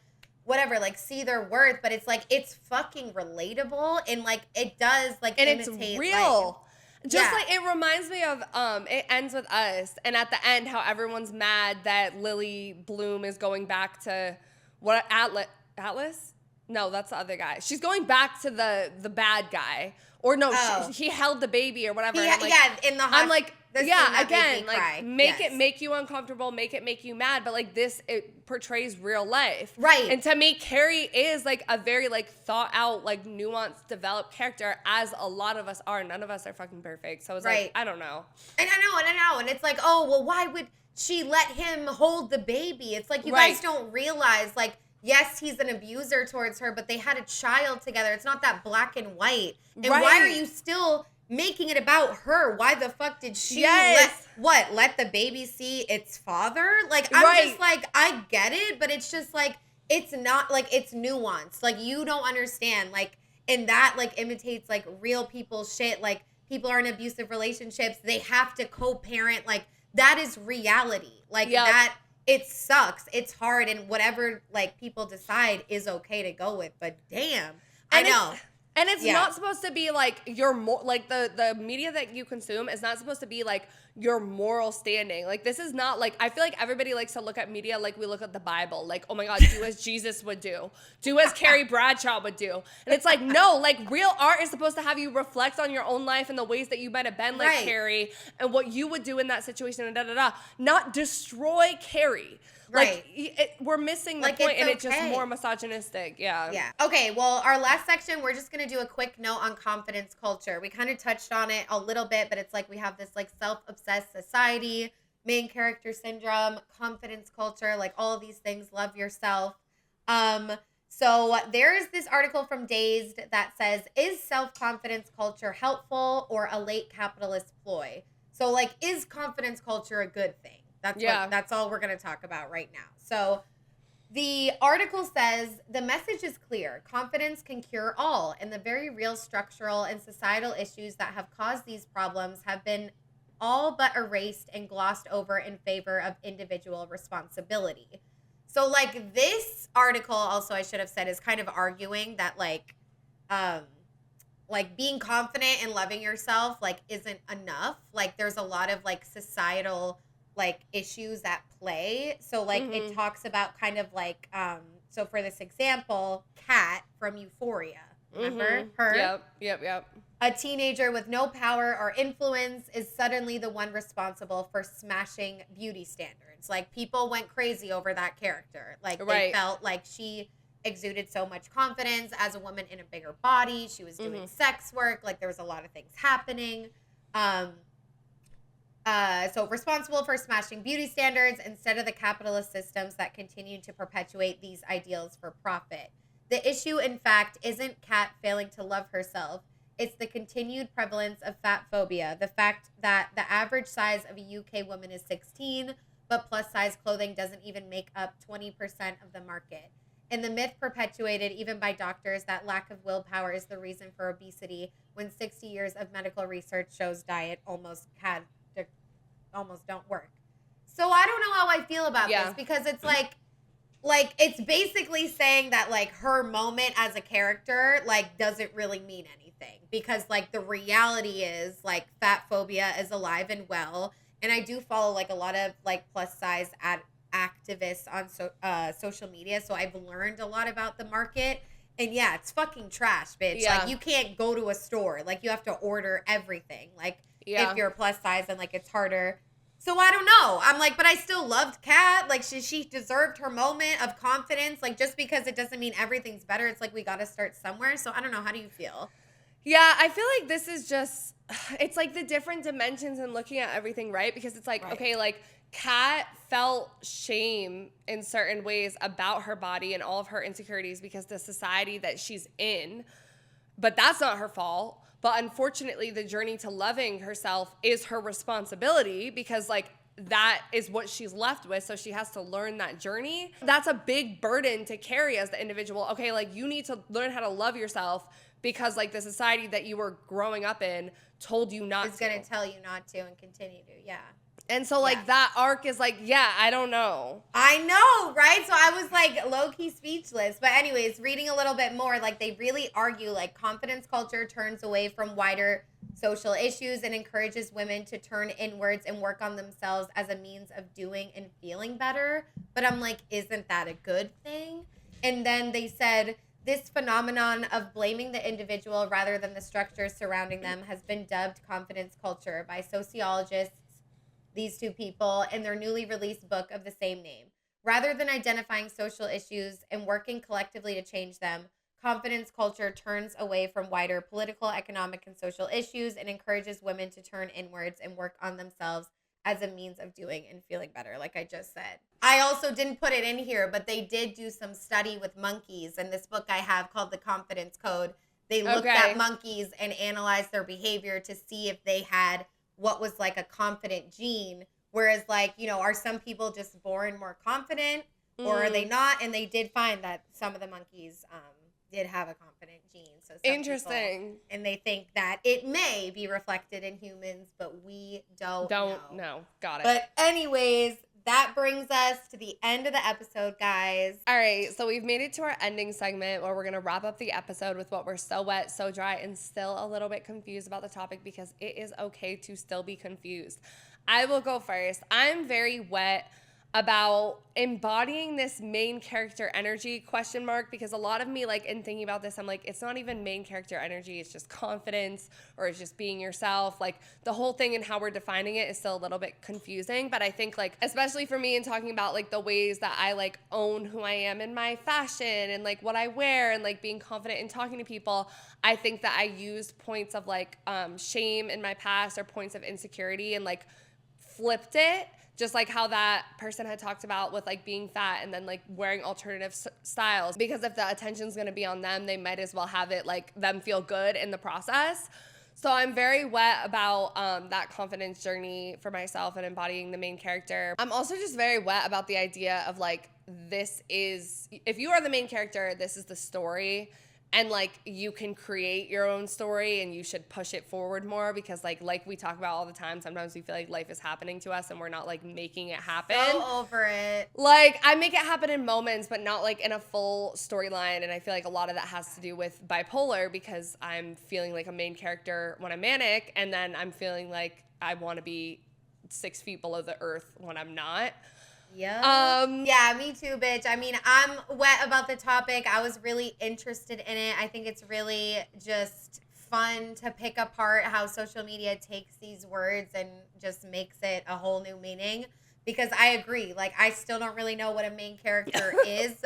whatever, like see their worth, but it's like, it's fucking relatable, and like it does like and imitate, it's real. Like, just like, it reminds me of It Ends With Us, and at the end how everyone's mad that Lily Bloom is going back to what, Atlas? No, that's the other guy. She's going back to the bad guy. Or no, he held the baby or whatever. In the hospital. I'm like, again, like cry. Make it make you uncomfortable, make it make you mad, but like this, it portrays real life. Right. And to me, Carrie is like a very like thought out, like nuanced, developed character, as a lot of us are. None of us are fucking perfect. So it's like, I don't know. And I know. And it's like, oh, well, why would she let him hold the baby? It's like, you guys don't realize, like, yes, he's an abuser towards her, but they had a child together. It's not that black and white. And why are you still making it about her? Why the fuck did she let the baby see its father? Like, I'm just like, I get it, but it's just like, it's not like, it's nuanced. Like, you don't understand. Like, and that like imitates like real people's shit. Like, people are in abusive relationships. They have to co-parent. Like, that is reality. Like, that. It sucks. It's hard, and whatever like people decide is okay to go with. But damn, I know. And it's not supposed to be like your like the media that you consume is not supposed to be like your moral standing. Like, this is not like, I feel like everybody likes to look at media like we look at the Bible. Like, oh my God, do as Jesus would do. Do as Carrie Bradshaw would do. And it's like, no, like real art is supposed to have you reflect on your own life and the ways that you might have been like Carrie and what you would do in that situation and not destroy Carrie. Like, we're missing the point, and it's just more misogynistic. Yeah. Okay, well, our last section, we're just going to do a quick note on confidence culture. We kind of touched on it a little bit, but it's like we have this like self-obsessed society, main character syndrome, confidence culture, like all of these things, love yourself. So there is this article from Dazed that says, is self-confidence culture helpful or a late capitalist ploy? So like, is confidence culture a good thing? That's all we're going to talk about right now. So The article says the message is clear. Confidence can cure all, and the very real structural and societal issues that have caused these problems have been all but erased and glossed over in favor of individual responsibility. So, like, this article also, I should have said, is kind of arguing that, like being confident and loving yourself, like, isn't enough. Like, there's a lot of, like, societal, like, issues at play. So, like, it talks about kind of, like, so for this example, Kat from Euphoria, remember her? Yep. A teenager with no power or influence is suddenly the one responsible for smashing beauty standards. Like, people went crazy over that character. Like, they felt like she exuded so much confidence as a woman in a bigger body. She was doing sex work. Like, there was a lot of things happening. So responsible for smashing beauty standards instead of the capitalist systems that continue to perpetuate these ideals for profit. The issue, in fact, isn't Kat failing to love herself. It's the continued prevalence of fat phobia, the fact that the average size of a UK woman is 16, but plus size clothing doesn't even make up 20% of the market. And the myth perpetuated even by doctors that lack of willpower is the reason for obesity, when 60 years of medical research shows diet almost don't work. So I don't know how I feel about this, because it's like it's basically saying that, like, her moment as a character, like, doesn't really mean anything, because, like, the reality is, like, fat phobia is alive and well. And I do follow, like, a lot of, like, plus size activists on social media, so I've learned a lot about the market. And yeah, it's fucking trash, bitch. Like, you can't go to a store. Like, you have to order everything. Like, if you're plus size, and, like, it's harder. So I don't know. I'm like, but I still loved Kat. Like, she deserved her moment of confidence. Like, just because it doesn't mean everything's better. It's like, we got to start somewhere. So I don't know. How do you feel? Yeah, I feel like this is just, it's like the different dimensions and looking at everything, right? Because it's like, okay, like, Kat felt shame in certain ways about her body and all of her insecurities because the society that she's in, but that's not her fault. But unfortunately, the journey to loving herself is her responsibility, because, like, that is what she's left with. So she has to learn that journey. That's a big burden to carry as the individual. Okay, like, you need to learn how to love yourself because, like, the society that you were growing up in told you not to. It's going to tell you not to and continue to, And so, like, that arc is like, I don't know. I know, right? So I was, like, low-key speechless. But anyways, reading a little bit more, like, they really argue, like, confidence culture turns away from wider social issues and encourages women to turn inwards and work on themselves as a means of doing and feeling better. But I'm like, isn't that a good thing? And then they said, this phenomenon of blaming the individual rather than the structures surrounding them has been dubbed confidence culture by sociologists, these two people, in their newly released book of the same name. Rather than identifying social issues and working collectively to change them, confidence culture turns away from wider political, economic, and social issues and encourages women to turn inwards and work on themselves as a means of doing and feeling better, like I just said. I also didn't put it in here, but they did do some study with monkeys in this book I have called The Confidence Code. They looked at monkeys and analyzed their behavior to see if they had what was like a confident gene, whereas, like, you know, are some people just born more confident or are they not? And they did find that some of the monkeys did have a confident gene. So interesting. People, and they think that it may be reflected in humans, but we don't know. Got it. But anyways, that brings us to the end of the episode, guys. All right, so we've made it to our ending segment where we're going to wrap up the episode with what we're so wet, so dry, and still a little bit confused about the topic, because it is okay to still be confused. I will go first. I'm very wet about embodying this main character energy, ? Because a lot of me, like, in thinking about this, I'm like, it's not even main character energy, it's just confidence, or it's just being yourself. Like, the whole thing and how we're defining it is still a little bit confusing. But I think, like, especially for me, in talking about, like, the ways that I, like, own who I am in my fashion and, like, what I wear and, like, being confident in talking to people, I think that I used points of, like, shame in my past or points of insecurity and, like, flipped it. Just like how that person had talked about with, like, being fat and then, like, wearing alternative styles. Because if the attention's going to be on them, they might as well have it, like, them feel good in the process. So I'm very wet about that confidence journey for myself and embodying the main character. I'm also just very wet about the idea of like, if you are the main character, this is the story. And like, you can create your own story and you should push it forward more, because like we talk about all the time, sometimes we feel like life is happening to us and we're not like making it happen. So over it. Like, I make it happen in moments, but not like in a full storyline. And I feel like a lot of that has to do with bipolar, because I'm feeling like a main character when I'm manic, and then I'm feeling like I want to be 6 feet below the earth when I'm not. Yeah. Yeah, me too, bitch. I mean, I'm wet about the topic. I was really interested in it. I think it's really just fun to pick apart how social media takes these words and just makes it a whole new meaning. Because I agree, like, I still don't really know what a main character is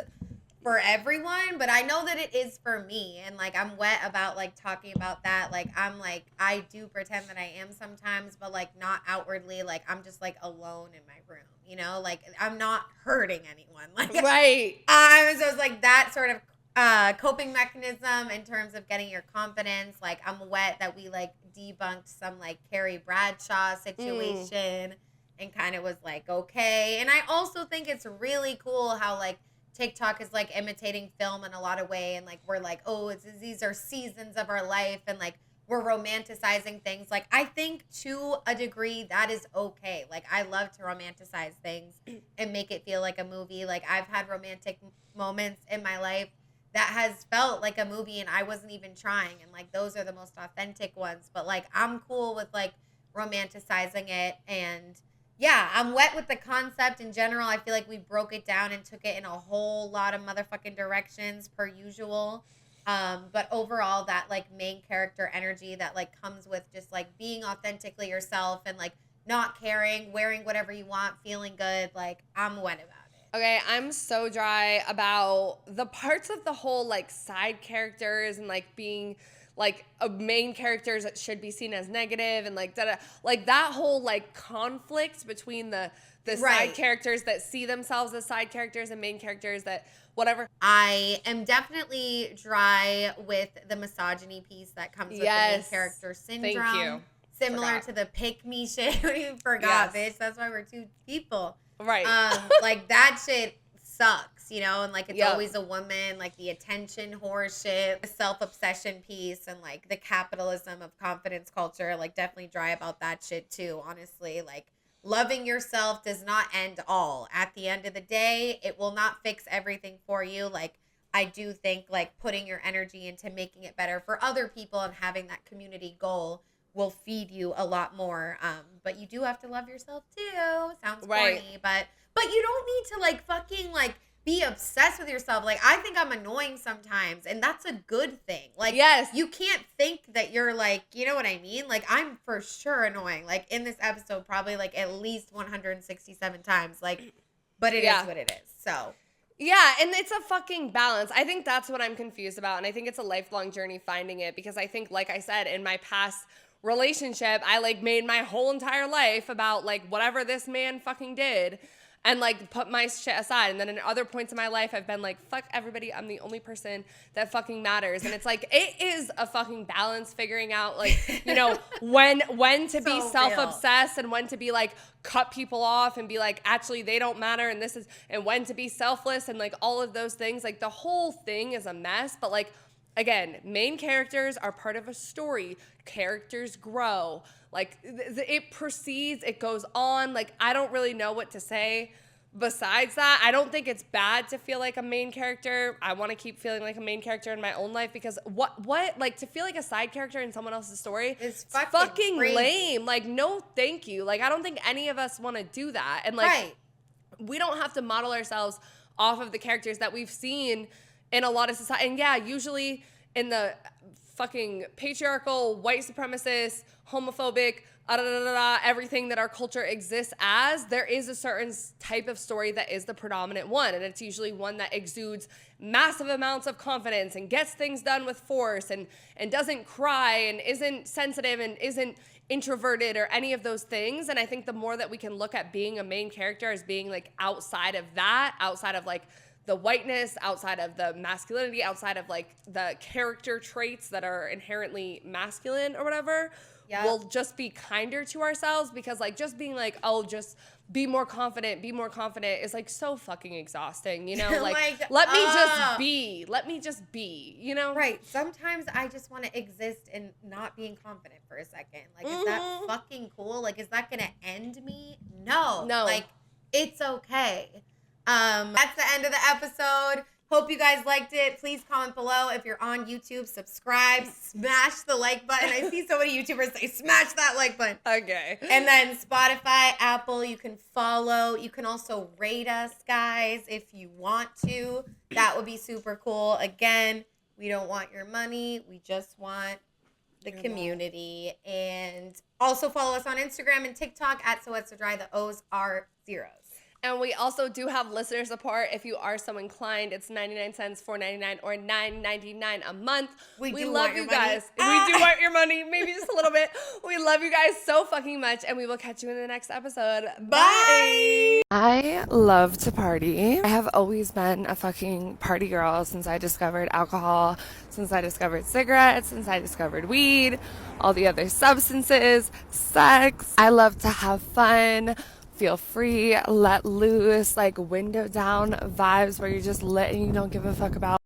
for everyone, but I know that it is for me. And like, I'm wet about like talking about that. Like, I'm like, I do pretend that I am sometimes, but like not outwardly. Like, I'm just like alone in my room, you know, like I'm not hurting anyone. Like, Right. So it's like that sort of coping mechanism in terms of getting your confidence. Like, I'm wet that we like debunked some like Carrie Bradshaw situation and kind of was like, okay. And I also think it's really cool how like TikTok is like imitating film in a lot of way, and like we're like, oh, these are seasons of our life, and like we're romanticizing things. Like, I think to a degree that is okay. Like, I love to romanticize things and make it feel like a movie. Like, I've had romantic moments in my life that has felt like a movie and I wasn't even trying, and like those are the most authentic ones. But like, I'm cool with like romanticizing it. And yeah, I'm wet with the concept in general. I feel like we broke it down and took it in a whole lot of motherfucking directions per usual. But overall, that like main character energy that like comes with just like being authentically yourself and like not caring, wearing whatever you want, feeling good. Like, I'm wet about it. Okay, I'm so dry about the parts of the whole like side characters and like being like main characters that should be seen as negative and like like that whole like conflict between the side characters that see themselves as side characters and main characters that whatever. I am definitely dry with the misogyny piece that comes with the main character syndrome. Thank you. Similar to the pick me shit. You forgot, bitch. That's why we're two people. Right. Like, that shit sucks, you know, and like it's Yep. always a woman, like the attention whore shit, the self-obsession piece, and like the capitalism of confidence culture. Like, definitely dry about that shit too, honestly. Like, loving yourself does not end all. At the end of the day, it will not fix everything for you. Like, I do think like putting your energy into making it better for other people and having that community goal will feed you a lot more. But you do have to love yourself too. Sounds corny, but you don't need to like fucking like be obsessed with yourself. Like, I think I'm annoying sometimes, and that's a good thing. Like, you can't think that you're like, you know what I mean? Like, I'm for sure annoying. Like, in this episode, probably like at least 167 times. Like, but it is what it is. So. Yeah, and it's a fucking balance. I think that's what I'm confused about, and I think it's a lifelong journey finding it, because I think, like I said, in my past relationship, I like made my whole entire life about like whatever this man fucking did and like put my shit aside. And then in other points in my life, I've been like, fuck everybody. I'm the only person that fucking matters. And it's like, it is a fucking balance figuring out like, you know, when to be self-obsessed and when to be like cut people off and be like, actually they don't matter. And when to be selfless and like all of those things. Like, the whole thing is a mess. But like, again, main characters are part of a story. Characters grow. Like, it proceeds, it goes on. Like, I don't really know what to say besides that. I don't think it's bad to feel like a main character. I want to keep feeling like a main character in my own life, because what like to feel like a side character in someone else's story is fucking lame. Like, no thank you. Like, I don't think any of us want to do that. And like, we don't have to model ourselves off of the characters that we've seen in a lot of society. And yeah, usually in the fucking patriarchal, white supremacist, homophobic, everything that our culture exists as, there is a certain type of story that is the predominant one. And it's usually one that exudes massive amounts of confidence and gets things done with force and doesn't cry and isn't sensitive and isn't introverted or any of those things. And I think the more that we can look at being a main character as being like outside of that, outside of like the whiteness, outside of the masculinity, outside of like the character traits that are inherently masculine or whatever, we'll just be kinder to ourselves, because like just being like, oh, just be more confident is like so fucking exhausting, you know? Like, let me just be, you know? Right. Sometimes I just want to exist in not being confident for a second. Like, is that fucking cool? Like, is that going to end me? No. Like, it's okay. That's the end of the episode. Hope you guys liked it. Please comment below. If you're on YouTube, subscribe, smash the like button. I see so many YouTubers say smash that like button. Okay. And then Spotify, Apple, you can follow. You can also rate us, guys, if you want to. That would be super cool. Again, we don't want your money. We just want the community. And also follow us on Instagram and TikTok at So Wet So Dry. The O's are zeros. And we also do have listener support. If you are so inclined, it's 99 cents, $4.99, or $9.99 a month. We love you guys. We do want your money, maybe just a little bit. We love you guys so fucking much, and we will catch you in the next episode. Bye! I love to party. I have always been a fucking party girl since I discovered alcohol, since I discovered cigarettes, since I discovered weed, all the other substances, sex. I love to have fun. Feel free, let loose, like window down vibes where you're just lit and you don't give a fuck about